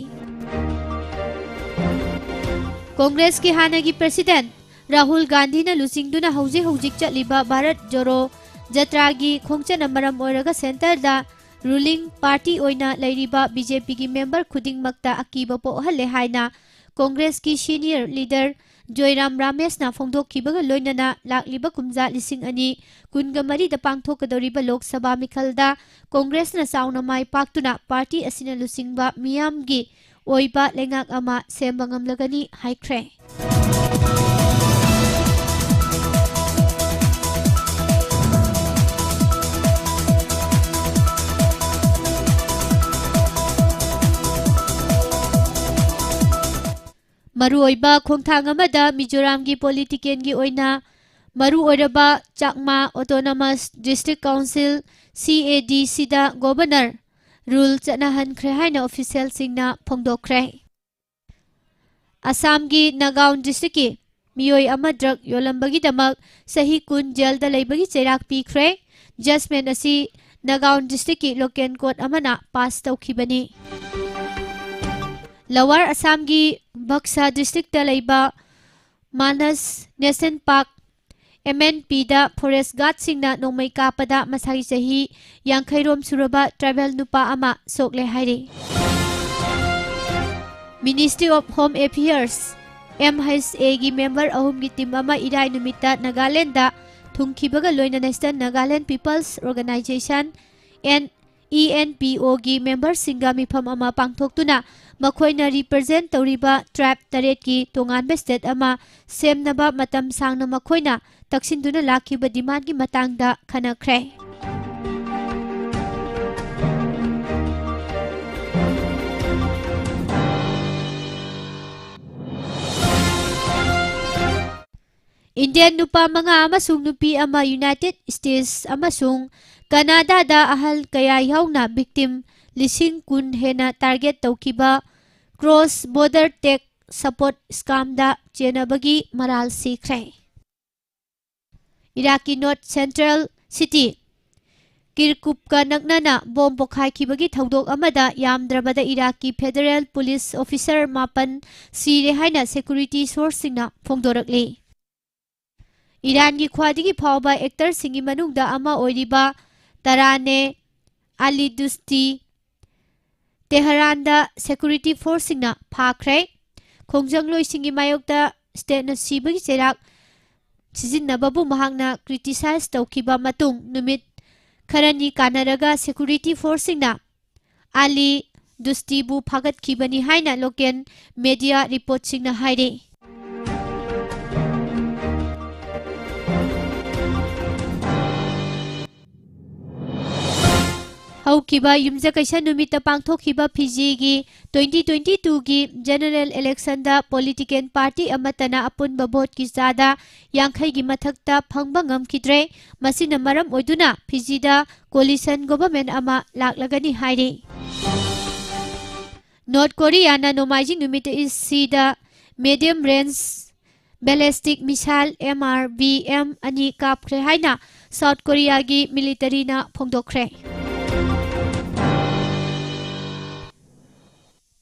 Congress ki hanagi President Rahul Gandhi na lusingduna hojik chatliba Bharat Joro Jatra gi khongchana maram oiraga center da ruling party oina leiriba BJP gi member khudingmakta akiba pohalle haina Congress ki senior leader Joyram Ramesh na phongdokkibaga loinana lakliba kumja lising ani kunga mari da pangthokadoriba Lok Sabha mikhalda Congress na sauna mai paktuna party asina lusingba miyam gi oiba lengak ama semba ngamlagani haikre. Maru oiba khongthang amada Mizoram gi politician gi oina maru oiraba Chakma Autonomous District Council CADC da Governor rule chanahan khre haina official singna phongdokkre. Assam gi Nagaon district ki miyoi ama drug yolambagi damak sahi kun jail da leibagi cherak pikre. Judgment asi Nagaon district ki local court amana pass tawkhibani. Lower Assam gi Baksa district da leiba Manas National Park MNP da forest guard singna nomai kapada masai sahi yangkhairom suraba tribal nupa ama sokle hairi. Ministry of Home Affairs MHA gi member ahum gi team ama irai numita Nagaland da thungkhibaga loina National Nagaland People's Organization and ENPOꯒꯤ ꯃꯦꯝꯕꯔꯁꯤꯡꯒ ꯃꯤꯐꯝ ꯑꯃ ꯄꯥꯡꯊꯣꯛꯇꯨꯅ ꯃꯈꯣꯏꯅ represent ꯇꯧꯔꯤꯕ tribe 8ꯀꯤ ꯇꯣꯉꯥꯟꯕ state ꯑꯃ ꯁꯦꯝꯅꯕ ꯃꯇꯝ ꯁꯥꯡꯅ ꯃꯈꯣꯏꯅ ꯇꯛꯁꯤꯟꯗꯨꯅ ꯂꯥꯛꯈꯤꯕ ꯗꯤꯃꯥꯟꯒꯤ ꯃꯇꯥꯡꯗ ꯈꯟꯅꯈ꯭ꯔꯦ꯫ Indian nupa mga amasung nupi ama United States amasung Canada da ahal kaya yauna victim lising kun hena target taukiba cross border tech support scam da chenabagi maral sikre. Iraqi North Central City Kirkupka nagnana bom pokhai kibagi thaudok amada yamdrabada Iraqi Federal Police Officer mapan sire haina security source singna phongdorakli. Iran ki khwadigi phawba actor singi manungda ama oiriba Tarane Ali Dusti Tehran da security force singna phakre khongjangloy singi mayokta state na sibagi cherak sizinnababu mahakna criticize tawkiba matung numit kharani kanaraga security force singna Ali Dusti bu phagat khibani haina local media report singna haire. Haukiba yumjakaisa numita pangthokhiba Fiji gi 2022 gi general election da political party amatana apunba vote ki chada yankhai gi mathakta phangba ngamkhidre masina maram oiduna Fiji da coalition government ama laklagani haire. North Korea na nomaijing numita is da medium range ballistic missile MRBM ani kapkhre haina South Korea gi military na phongdokhre.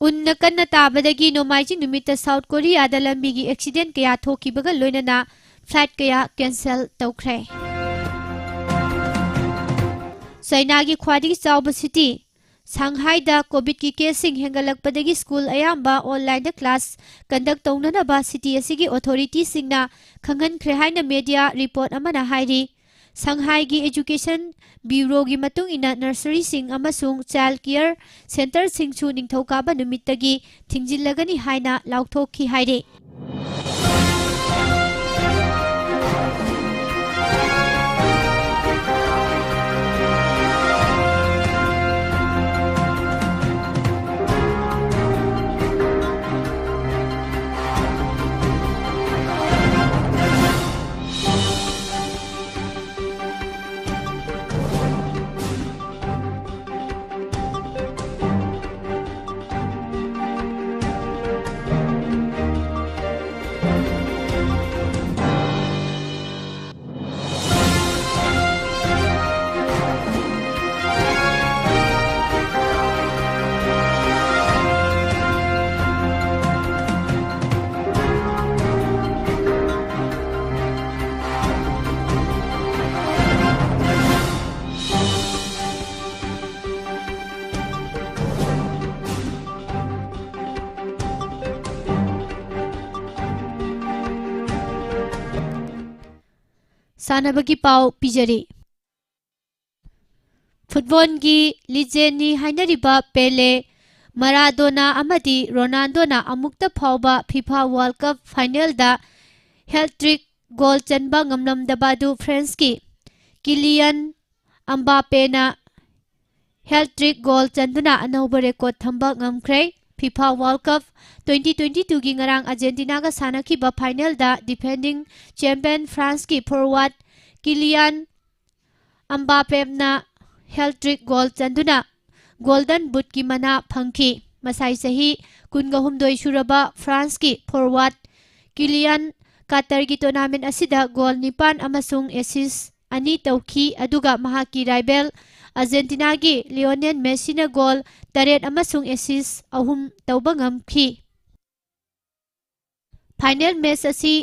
Unna kanna tabadagi nomaiji numita South Korea da lambigi accident kaya thokibaga loinana flight kaya cancel tawkhre. China gi khwadigi chawba city Shanghai da COVID ki casing hengalakpadagi school ayamba online da class conduct tawnana ba city asigi authority singna khangan haina media report amana hairi. Shanghai gi Education Bureau gi matung ina nursery sing amasung child care center sing chu ningthokaba numittagi thingjillagani haina lauthokhi haire. Sanabagi pau pijari. Football gi legend ni hainariba Pele, Maradona amadi Ronaldo na amukta phawba FIFA World Cup final da hat-trick goal chanba ngamlamdabadu France ki Kylian Mbappe na hat-trick goal chanduna anauba record thamba ngamkhre. FIFA World Cup 2022 gi ngarang Argentina ga sanakhiba final da defending champion France ki forward Kylian Mbappe na hat-trick goal chanduna golden boot ki mana phangki. Masai sahi kungahumdoi suraba France ki forward Kylian Qatar gi tournament asida goal nipan amasung assist ani tawki aduga mahaki rival Argentina gi Lionel Messi na goal taret amasung assist ahum tawba ngamkhi. Final match asi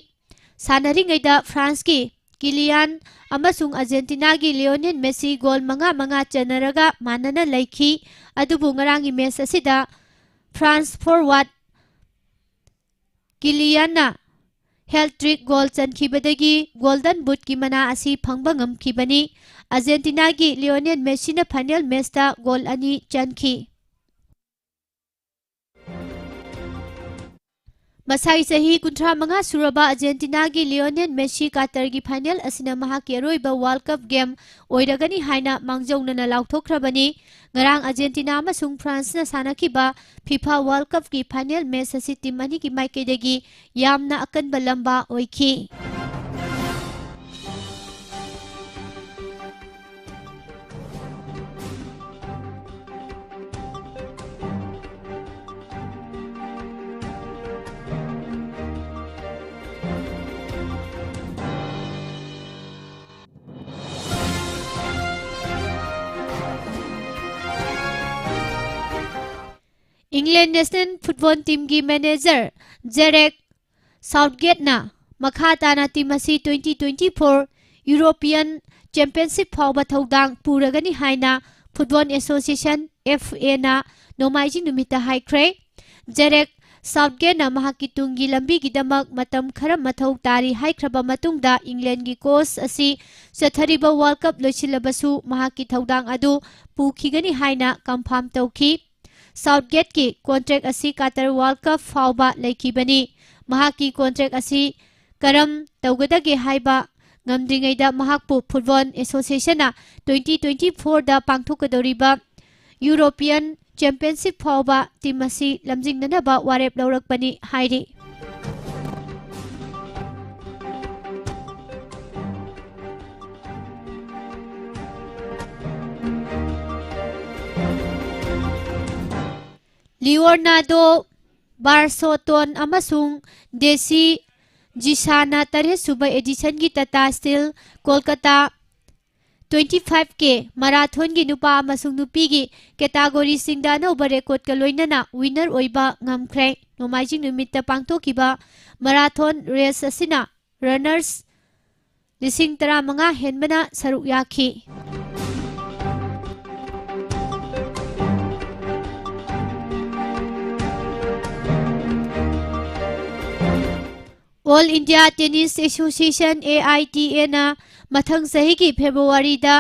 sanaringaida France ki Kylian amasung Argentina gi Lionel Messi goal manga chanaraga manana laikhi adubu ngarangi match asida France forward Kylian na hat trick goal ꯆꯟꯈꯤꯕꯗꯒꯤ golden ꯕꯨꯠꯀꯤ ꯃꯅꯥ ꯑꯁꯤ ꯐꯪꯕ ꯉꯝꯈꯤꯕꯅꯤ꯫ ꯑꯔꯖꯦꯟꯇꯤꯅꯥꯒꯤ Lionel ꯃꯦꯁꯤꯅ final ꯃꯦꯆꯇ goal 2 ꯆꯟꯈꯤ꯫ ꯃꯁꯥꯒꯤ ꯆꯍꯤ 35 ꯁꯨꯔꯕ ꯑꯔꯖꯦꯟꯇꯤꯅꯥꯒꯤ ꯂꯤꯑꯣꯅꯦꯜ ꯃꯦꯁꯤ ꯀꯥꯇꯔꯒꯤ ꯐꯥꯏꯅꯦꯜ ꯑꯁꯤꯅ ꯃꯍꯥꯛꯀꯤ ꯑꯔꯣꯏꯕ ꯋꯥꯔꯜꯗ ꯀꯞ ꯒꯦꯝ ꯑꯣꯏꯔꯒꯅꯤ ꯍꯥꯏꯅ ꯃꯥꯡꯖꯧꯅꯅ ꯂꯥꯎꯊꯣꯛꯈ꯭ꯔꯕꯅꯤ꯫ ꯉꯔꯥꯡ ꯑꯔꯖꯦꯟꯇꯤꯅꯥ ꯑꯃꯁꯨꯡ ꯐ꯭राꯟꯁꯅ ꯁꯥꯟꯅꯈꯤꯕ ꯐꯤꯐꯥ ꯋꯥꯔꯜꯗ ꯀꯞꯀꯤ ꯐꯥꯏꯅꯦꯜ ꯃꯦꯆ ꯑꯁꯤ ꯇꯤꯝ ꯑꯅꯤꯒꯤ ꯃꯥꯏꯀꯩꯗꯒꯤ ꯌꯥꯝꯅ ꯑꯀꯟꯕ ꯂꯝꯕꯥ ꯑꯣꯏꯈꯤ꯫ ꯏꯪꯂꯦꯟ ꯅꯦꯁꯅꯦꯜ ꯐꯨꯠꯕꯣꯜ ꯇꯤꯝꯒꯤ ꯃꯦꯅꯦꯖꯔ ꯖꯦꯔꯦꯛ ꯁꯥꯎꯊꯒꯦꯠꯅ ꯃꯈꯥ ꯇꯥꯅ ꯇꯤꯝ ꯑꯁꯤ 2024 ꯌꯨꯔꯣꯄꯤꯌꯟ ꯆꯦꯝꯄꯤꯌꯟꯁꯤꯞ ꯐꯥꯎꯕ ꯊꯧꯗꯥꯡ ꯄꯨꯔꯒꯅꯤ ꯍꯥꯏꯅ ꯐꯨꯠꯕꯣꯜ ꯑꯦꯁꯣꯁꯤꯌꯦꯁꯟ (FA)ꯅ ꯅꯣꯡꯃꯥꯏꯖꯤꯡ ꯅꯨꯃꯤꯠꯇ ꯍꯥꯏꯈ꯭ꯔꯦ꯫ ꯖꯦꯔꯦꯛ ꯁꯥꯎꯊꯒꯦꯠꯅ ꯃꯍꯥꯛꯀꯤ ꯇꯨꯡꯒꯤ ꯂꯝꯕꯤꯒꯤꯗꯃꯛ ꯃꯇꯝ ꯈꯔ ꯃꯊꯧ ꯇꯥꯔꯤ ꯍꯥꯏꯈ꯭ꯔꯕ ꯃꯇꯨꯡꯗ ꯏꯪꯂꯦꯟꯒꯤ ꯀꯣꯆ ꯑꯁꯤ ꯆꯠꯊꯔꯤꯕ ꯋꯥꯔꯜꯗ ꯀꯞ ꯂꯣꯏꯁꯤꯜꯂꯕꯁꯨ ꯃꯍꯥꯛꯀꯤ ꯊꯧꯗꯥꯡ ꯑꯗꯨ ꯄꯨꯈꯤꯒꯅꯤ ꯍꯥꯏꯅ ꯀꯟꯐꯥꯔꯝ ꯇꯧꯈꯤ꯫ ꯁꯥꯎꯊꯒꯦꯠꯀꯤ ꯀꯣꯟꯇ꯭ꯔꯦꯛ ꯑꯁꯤ ꯀꯥꯇꯔ ꯋꯥꯔꯜꯗ ꯀꯞ ꯐꯥꯎꯕ ꯂꯩꯈꯤꯕꯅꯤ꯫ ꯃꯍꯥꯛꯀꯤ ꯀꯣꯟꯇ꯭ꯔꯦꯛ ꯑꯁꯤ ꯀꯔꯝ ꯇꯧꯒꯗꯒꯦ ꯍꯥꯏꯕ ꯉꯝꯗ꯭ꯔꯤꯉꯩꯗ ꯃꯍꯥꯛꯄꯨ ꯐꯨꯠꯕꯣꯜ ꯑꯦꯁꯣꯁꯤꯌꯦꯁꯟꯅ 2024ꯗ ꯄꯥꯡꯊꯣꯛꯀꯗꯧꯔꯤꯕ ꯌꯨꯔꯣꯄꯤꯌꯟ ꯆꯦꯝꯄꯤꯌꯟꯁꯤꯞ ꯐꯥꯎꯕ ꯇꯤꯝ ꯑꯁꯤ ꯂꯝꯖꯤꯡꯅꯅꯕ ꯋꯥꯔꯦꯞ ꯂꯧꯔꯛꯄꯅꯤ ꯍꯥꯏꯔꯤ꯫ ꯂꯤꯑꯣꯅꯥꯔꯗꯣ ꯕꯥꯔꯁꯣꯇꯣꯟ ꯑꯃꯁꯨꯡ ꯗꯦꯁꯤ ꯖꯤꯁꯥꯅ 8ꯁꯨꯕ ꯑꯦꯗꯤꯁꯟꯒꯤ ꯇꯥꯇꯥ ꯁ꯭ꯇꯤꯜ ꯀꯣꯜꯀꯇꯥ 25K ꯃꯥꯔꯥꯊꯣꯟꯒꯤ ꯅꯨꯄꯥ ꯑꯃꯁꯨꯡ ꯅꯨꯄꯤꯒꯤ ꯀꯦꯇꯥꯒꯣꯔꯤꯁꯤꯡꯗ ꯑꯅꯧꯕ ꯔꯦꯀꯣꯔꯗꯀ ꯂꯣꯏꯅꯅ ꯋꯤꯅꯔ ꯑꯣꯏꯕ ꯉꯝꯈ꯭ꯔꯦ꯫ ꯅꯣꯡꯃꯥꯏꯖꯤꯡ ꯅꯨꯃꯤꯠꯇ ꯄꯥꯡꯊꯣꯛꯈꯤꯕ ꯃꯥꯔꯥꯊꯣꯟ ꯔꯦꯁ ꯑꯁꯤꯅ ꯔꯅꯔꯁ 15,000 ꯍꯦꯟꯕꯅ ꯁꯔꯨꯛ ꯌꯥꯈꯤ꯫ ꯑꯣꯜ ꯏꯟꯗꯤꯌꯥ ꯇꯦꯅꯤꯁ ꯑꯦꯁꯣꯁꯤꯌꯦꯁꯟ (AITA)ꯅ ꯃꯊꯪ ꯆꯍꯤꯒꯤ ꯐꯦꯕ꯭ꯔꯨꯋꯥꯔꯤꯗ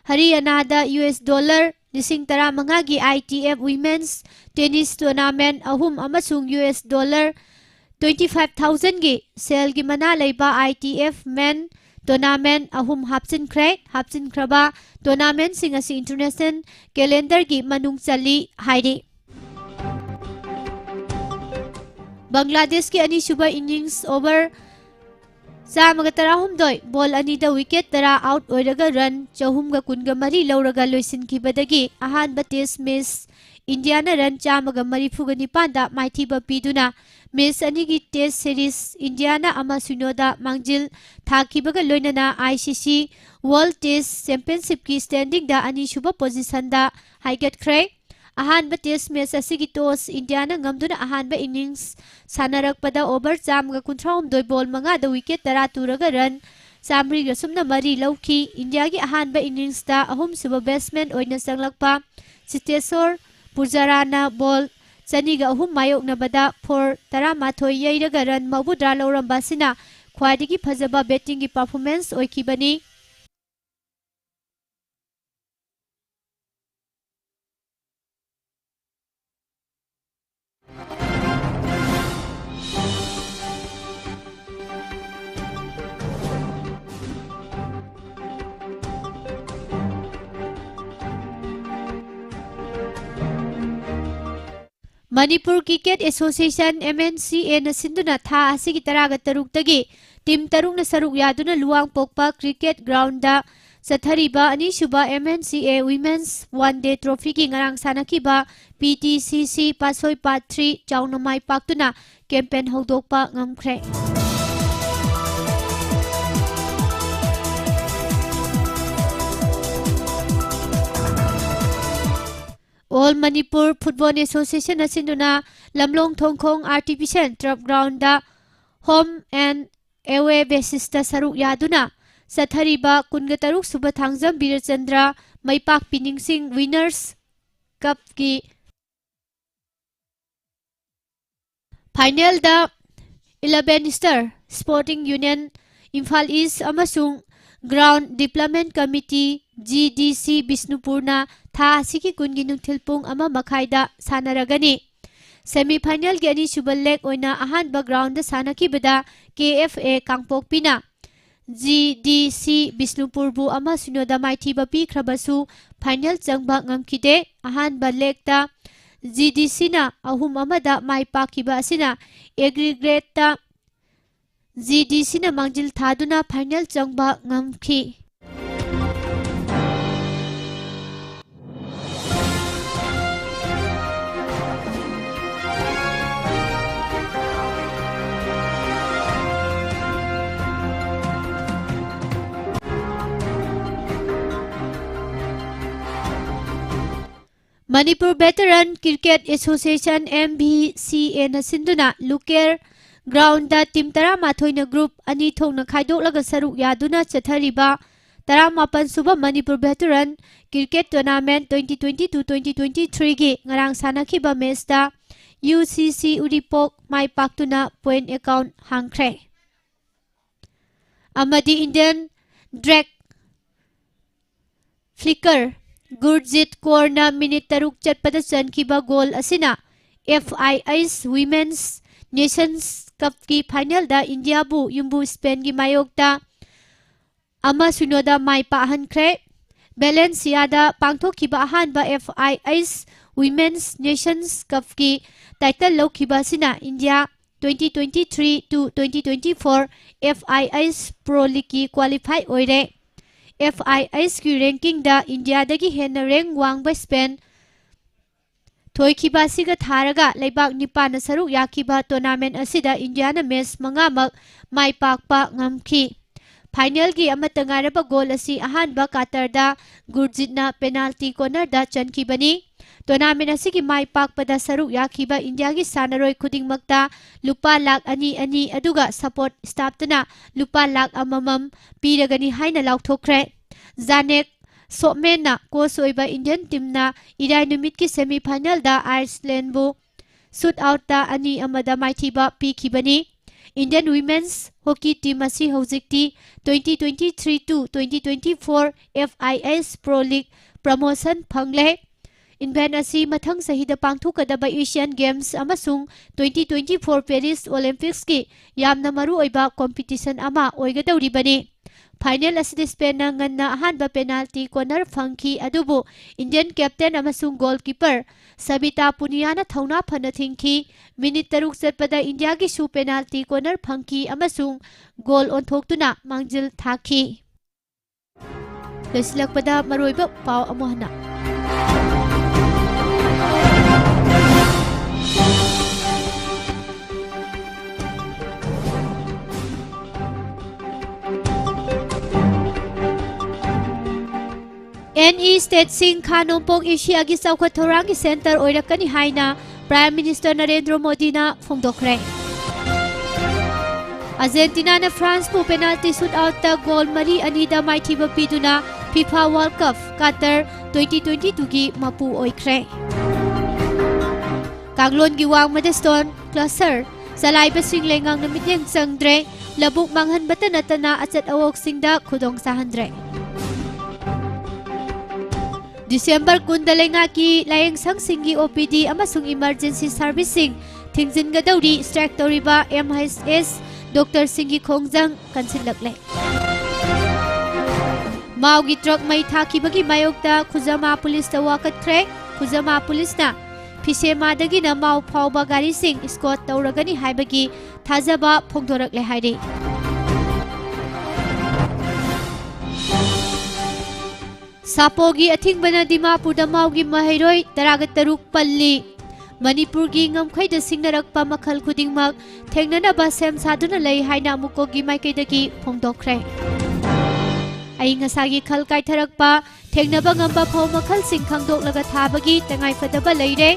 ꯍꯔꯤꯌꯥꯅꯥꯗ $15,000ꯒꯤ ITF ꯋꯤꯃꯦꯟꯁ ꯇꯦꯅꯤꯁ ꯇꯨꯔꯅꯥꯃꯦꯟꯠ 3 ꯑꯃꯁꯨꯡ $25,000ꯒꯤ ꯁꯦꯜꯒꯤ ꯃꯅꯥ ꯂꯩꯕ ITF ꯃꯦꯟ ꯇꯨꯔꯅꯥꯃꯦꯟꯠ 3 ꯍꯥꯞꯆꯤꯟꯈ꯭ꯔꯕ ꯇꯨꯔꯅꯥꯃꯦꯟꯠꯁꯤꯡ ꯑꯁꯤ ꯏꯟꯇꯔꯅꯦꯁꯅꯦꯜ ꯀꯦꯂꯦꯟꯗꯔꯒꯤ ꯃꯅꯨꯡ ꯆꯜꯂꯤ ꯍꯥꯏꯔꯤ꯫ ꯕꯪꯒ꯭ꯂꯥꯗꯦꯁꯀꯤ ꯑꯅꯤꯁꯨꯕ ꯏꯅꯤꯡꯁ ꯑꯣꯚꯔ 118 ꯕꯣꯜ 2ꯗ ꯋꯤꯀꯦꯠ 10 ꯑꯥꯎꯠ ꯑꯣꯏꯔꯒ ꯔꯟ 413 ꯂꯧꯔꯒ ꯂꯣꯏꯁꯤꯟꯈꯤꯕꯗꯒꯤ ꯑꯍꯥꯟꯕ ꯇꯦꯁꯠ ꯃꯦꯆ ꯏꯟꯗꯤꯌꯥꯅ ꯔꯟ 134ꯗ ꯃꯥꯏꯊꯤꯕ ꯄꯤꯗꯨꯅ ꯃꯦꯆ 2ꯒꯤ ꯇꯦꯁꯠ ꯁꯤꯔꯤꯖ ꯏꯟꯗꯤꯌꯥꯅ 1-0ꯗ ꯃꯥꯡꯖꯤꯜ ꯊꯥꯈꯤꯕꯒ ꯂꯣꯏꯅꯅ ICC ꯋꯥꯔꯜꯗ ꯇꯦꯁꯠ ꯆꯦꯝꯄꯤꯌꯟꯁꯤꯞꯀꯤ ꯁ꯭ꯇꯦꯟꯗꯤꯡꯗ ꯑꯅꯤꯁꯨꯕ ꯄꯣꯖꯤꯁꯟꯗ ꯍꯥꯏꯒꯠꯈ꯭ꯔꯦ꯫ ꯑꯍꯥꯟꯕ ꯇꯦꯁꯠ ꯃꯦꯆ ꯑꯁꯤꯒꯤ ꯇꯣꯁ ꯏꯟꯗꯤꯌꯥꯅ ꯉꯝꯗꯨꯅ ꯑꯍꯥꯟꯕ ꯏꯅꯤꯡꯁ ꯁꯥꯟꯅꯔꯛꯄꯗ ꯑꯣꯚꯔ 139 ꯕꯣꯜ 5ꯗ ꯋꯤꯀꯦꯠ 10 ꯇꯨꯔꯒ ꯔꯟ 103 ꯂꯧꯈꯤ꯫ ꯏꯟꯗꯤꯌꯥꯒꯤ ꯑꯍꯥꯟꯕ ꯏꯅꯤꯡꯁꯇ ꯑꯍꯨꯝꯁꯨꯕ ꯕꯦꯠꯁꯃꯦꯟ ꯑꯣꯏꯅ ꯆꯪꯂꯛꯄ ꯆꯤꯇꯦꯁꯣꯔ ꯄꯨꯖꯥꯔꯥꯅ ꯕꯣꯜ 203 ꯃꯥꯌꯣꯛꯅꯕꯗ 4-11 ꯌꯩꯔꯒ ꯔꯟ 60 ꯂꯧꯔꯝꯕ ꯑꯁꯤꯅ ꯈ꯭ꯋꯥꯏꯗꯒꯤ ꯐꯖꯕ ꯕꯦꯇꯤꯡꯒꯤ ꯄꯔꯐꯣꯃꯦꯟꯁ ꯑꯣꯏꯈꯤꯕꯅꯤ꯫ ꯃꯅꯤꯄꯨꯔ ꯀ꯭ꯔꯤꯀꯦꯠ ꯑꯦꯁꯣꯁꯤꯌꯦꯁꯟ (MNCA)ꯅ ꯁꯤꯟꯗꯨꯅ ꯊꯥ ꯑꯁꯤꯒꯤ 13ꯇꯒꯤ ꯇꯤꯝ 3ꯅ ꯁꯔꯨꯛ ꯌꯥꯗꯨꯅ ꯂꯨꯋꯥꯡꯄꯣꯛꯄ ꯀ꯭ꯔꯤꯀꯦꯠ ꯒ꯭ꯔꯥꯎꯟꯗ ꯆꯠꯊꯔꯤꯕ ꯑꯅꯤꯁꯨꯕ MNCA ꯋꯤꯃꯦꯟꯁ ꯋꯥꯟ-ꯗꯦ ꯇ꯭ꯔꯣꯐꯤꯒꯤ ꯉꯔꯥꯡ ꯁꯥꯟꯅꯈꯤꯕ PTCC ꯄꯥꯠꯁꯣꯏ ꯄꯥꯔꯠ 3 ꯆꯥꯎꯅ ꯃꯥꯏ ꯄꯥꯛꯇꯨꯅ ꯀꯦꯝꯄꯦꯟ ꯍꯧꯗꯣꯛꯄ ꯉꯝꯈ꯭ꯔꯦ꯫ ꯑꯣꯜ ꯃꯅꯤꯄꯨꯔ ꯐꯨꯠꯕꯣꯜ ꯑꯦꯁꯣꯁꯤꯌꯦꯁꯟ ꯑꯁꯤꯅ ꯂꯝꯂꯣꯡ ꯊꯣꯡꯈꯣꯡ artificial turf ground home and away ꯕꯦꯁꯤꯁꯇ ꯁꯔꯨꯛ ꯌꯥꯗꯨꯅ ꯆꯠꯊꯔꯤꯕ 23ꯁꯨꯕ ꯊꯥꯡꯖꯝ ꯕꯤꯔꯆꯟꯗ꯭ꯔ ꯃꯩꯄꯥꯛꯄꯤ ꯅꯤꯡꯁꯤꯡ ꯋꯤꯟꯅꯔꯁ ꯀꯞꯀꯤ ꯐꯥꯏꯅꯦꯜꯗ 11 star Sporting Union Imphal East amasung Ground Development Committee GDC Bisnupurna tha asigi kungi nungthil pung ama makhaida sanaragani. Semi-final gi ani subal leg oina ahanba ground da sanakibada KFA Kangpokpina GDC Bisnupurbu ama sunoda maithiba pikhrabasu final changba ngamkide ahanba leg ta GDC na ahum amada mai pakiba asina aggregate ta GDC na mangjil thaduna final changba ngamki. Manipur Veteran Cricket Association MVCA na sinduna Luker Ground da Team Taramathoi na group ani thongna khaidolaga saruk yaduna chathariba 18 suba Manipur Veteran Cricket Tournament 2022-2023 gi ngarang sanakhiba match da UCC Uripok mai paktuna point account hangkhre. Amadi Indian Drag Flicker Gurjit Kaurna minute taruk chatpada chankiba goal asina FIS Women's Nations Cup ki final da India bu yumbu Spain gi mayokta ama sunoda mai pahankre. Valencia da pangthokhiba ahanba FIS Women's Nations Cup ki title lokhiba sina India 2023 to 2024 FIS Pro League ki qualify oire. FIS ki ranking da India dagi henna rank wangba Spain thoikiba siga tharaga leibak nipana saruk yakiba tournament asida India na match mangamak mai pakpa ngamki. Final gi amata ngaraba goal asi ahanba Qatar da Gurjit na penalty corner da chankibani. Tournament asigi mai pakpada saruk yakiba India gi sanaroi khudingmakta lupa lakh ani aduga support staff tana lupa lakh amamam piragani haina laukthokre. Zanek Sopmen na coach oiba Indian team na irai numit ki semi final da Iceland bu shoot out da ani amada maithiba pikhibani. Indian Women's Hockey Team asi hojikti 2023 to 2024 FIS Pro League promotion phangle. Invent asi mathang sahida pangthokadaba Asian Games amasung 2024 Paris Olympics ki yamna maru oiba competition ama oigadawribani. Final asidi Spain na nganna ahanba penalty corner phangki adubu Indian captain amasung goalkeeper Sabita Puniyana thauna phana thingki minute taruk chatpada India gi su penalty corner phangki amasung goal onthoktuna mangjil thaki. Leslakpada maroiba pau amohna. NE State Sing Khanompong Asia gi Saukhat Thorangi Center oirakani haina Prime Minister Narendra Modi na phongdokre. Argentina na France pu penalty shootout ta goal mari anida maithiba piduna FIFA World Cup Qatar 2022 gi mapu oikre. Kanglon gi wang Madeston cluster salai basing lengang na mityang sangdre labuk manghan batana tana achat awok singda khudong sahandre. December kundalenga ki layang sangsingi OPD amasung emergency servicing thingjin gadawri strike toriba MHS Dr. Singi Khongjang kansilakle. Maugi truck mai thakibagi mayokta Khuzama police ta wakatkre. Khuzama police na Pisema dagi na mau phauba gari sing escort tauragani haibagi thajaba phongdorakle haire. Sapogi athingbana Dimapurda maugi mahairoi taraga-taruk palli Manipurgi ngamkhaida singnarakpa makhal khudingmak thengnanaba sem saduna lei haina amukogi maikaidagi phongdokre. Aingasagi khal kaitharakpa thengnaba ngamba phau makhal sing khangdoklaga thabagi tangai fadaba leire.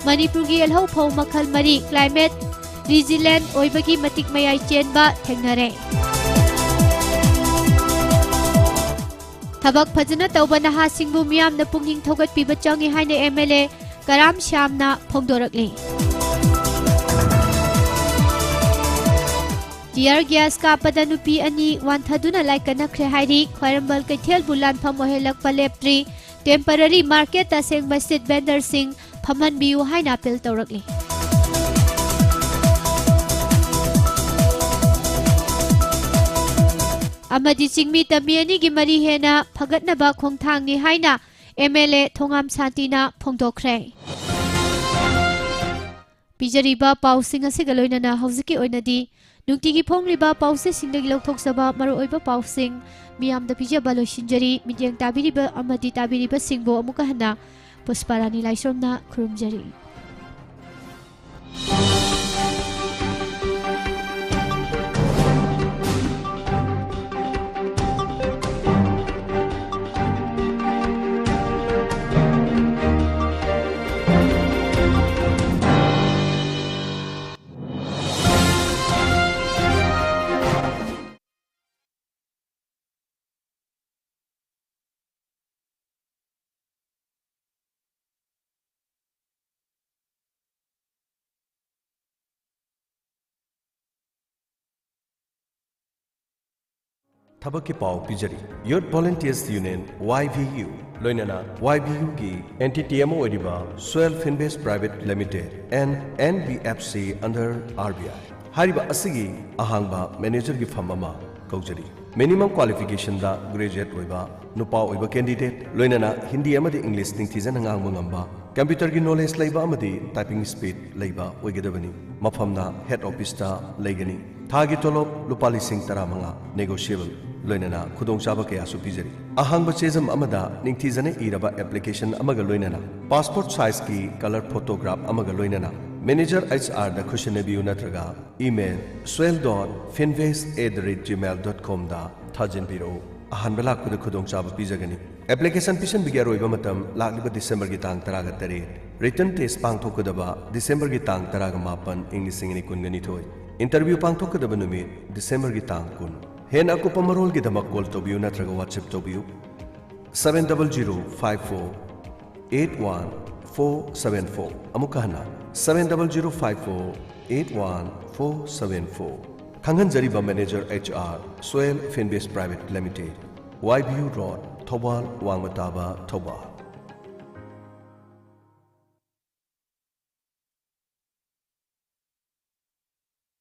Manipurgi elhau phau makhal mari climate resilient oibagi matik mayai chenba thengnare. Thabak phajana tauba naha singbu miyamna pungning thogat piba changi haina MLA Karam Shyamna phongdorakli. Tear gas कापदा नुपी अनि वानथदुना लाइकनखरे हाइरी ख्वाइरंबल कैथेल बुलानफम ओहेलकपा लेप्ट्री टेम्पररी मार्केट असेंगबा स्ट्रीट वेंडर सिंह फमहनबियु हाइना अपील तौरकली अमदी चिंगमी तमी अनिगी मरी हेना फगतनबा खोंगथांगनी हाइना एमएलए थोंगाम शांतिना फोंदोखरे पिजरीबा पाउसिंग असिगा लोइनना हौजिकी ओइनदी नुक्तिगी फोंगलिबा पाउसे सिंगदगी लौथोकसबा मरुओइबा पाउसिंग मियामदा पिजबा लोइसिनजरी मिडियंग ताबिरिबा अमदी ताबिरिबा सिंगबो अमुका हना पुष्पारानी लाइसोमना खुरुमजरी थबकी पाव पिजरी यूथ वॉलंटियर्स यूनियन YVU लोइनना YVU की एंटिटीएमओ ओइरिबा Soyal finbase private limited and NBFC under RBI हारिबा असिगी अहांगबा मैनेजर की फम अमा कौजरी मिनिमम क्वालिफिकेशन दा ग्रेजुएट ओइबा नुपा ओइबा कैंडिडेट लोइनना हिंदी अमदी इंग्लिश निंगथिजन ngang ngamba कंप्यूटर की नॉलेज लैबा अमदी टाइपिंग स्पीड लैबा ओइगदबनी मफमना हेड ऑफिस ता लैगनी थागी तोलोब लुपा लिसिंग 15 negotiable लोइनना खुदोंचाबा कयासु पिजरी अहांगबा चेजम अमदा निंगथिजने Irba application अमगा लोइनना passport size की कलर फोटोग्राफ अमगा लोइनना मैनेजर HR दा खुशनेबियु नत्रगा ईमेल swell.finways@gmail.com दा थाजिनबिरो अहानबा लाखुद खुदोंचाबा पिजगनी एप्लीकेशन पिसन बिग्यारोइबा मतम लाखलिबा डिसेंबर की तांग 13 रिटर्न टेस्ट पांगथोकदबा डिसेंबर की तांग 15 इंग्लिसिंगनी कुनगनी इंटरव्यू पांगथोकदबा नुमित डिसेंबर की तांग 10 हेन अकुपा मरोल की दमक कॉल तोबियु नत्रगा व्हाट्सएप तोबियु 7005481474 अमुका हना 7005481474 खंगन जरीबा manager HR Soyal finbase private limited YBU road Thoubal वांगमताबा थौबाल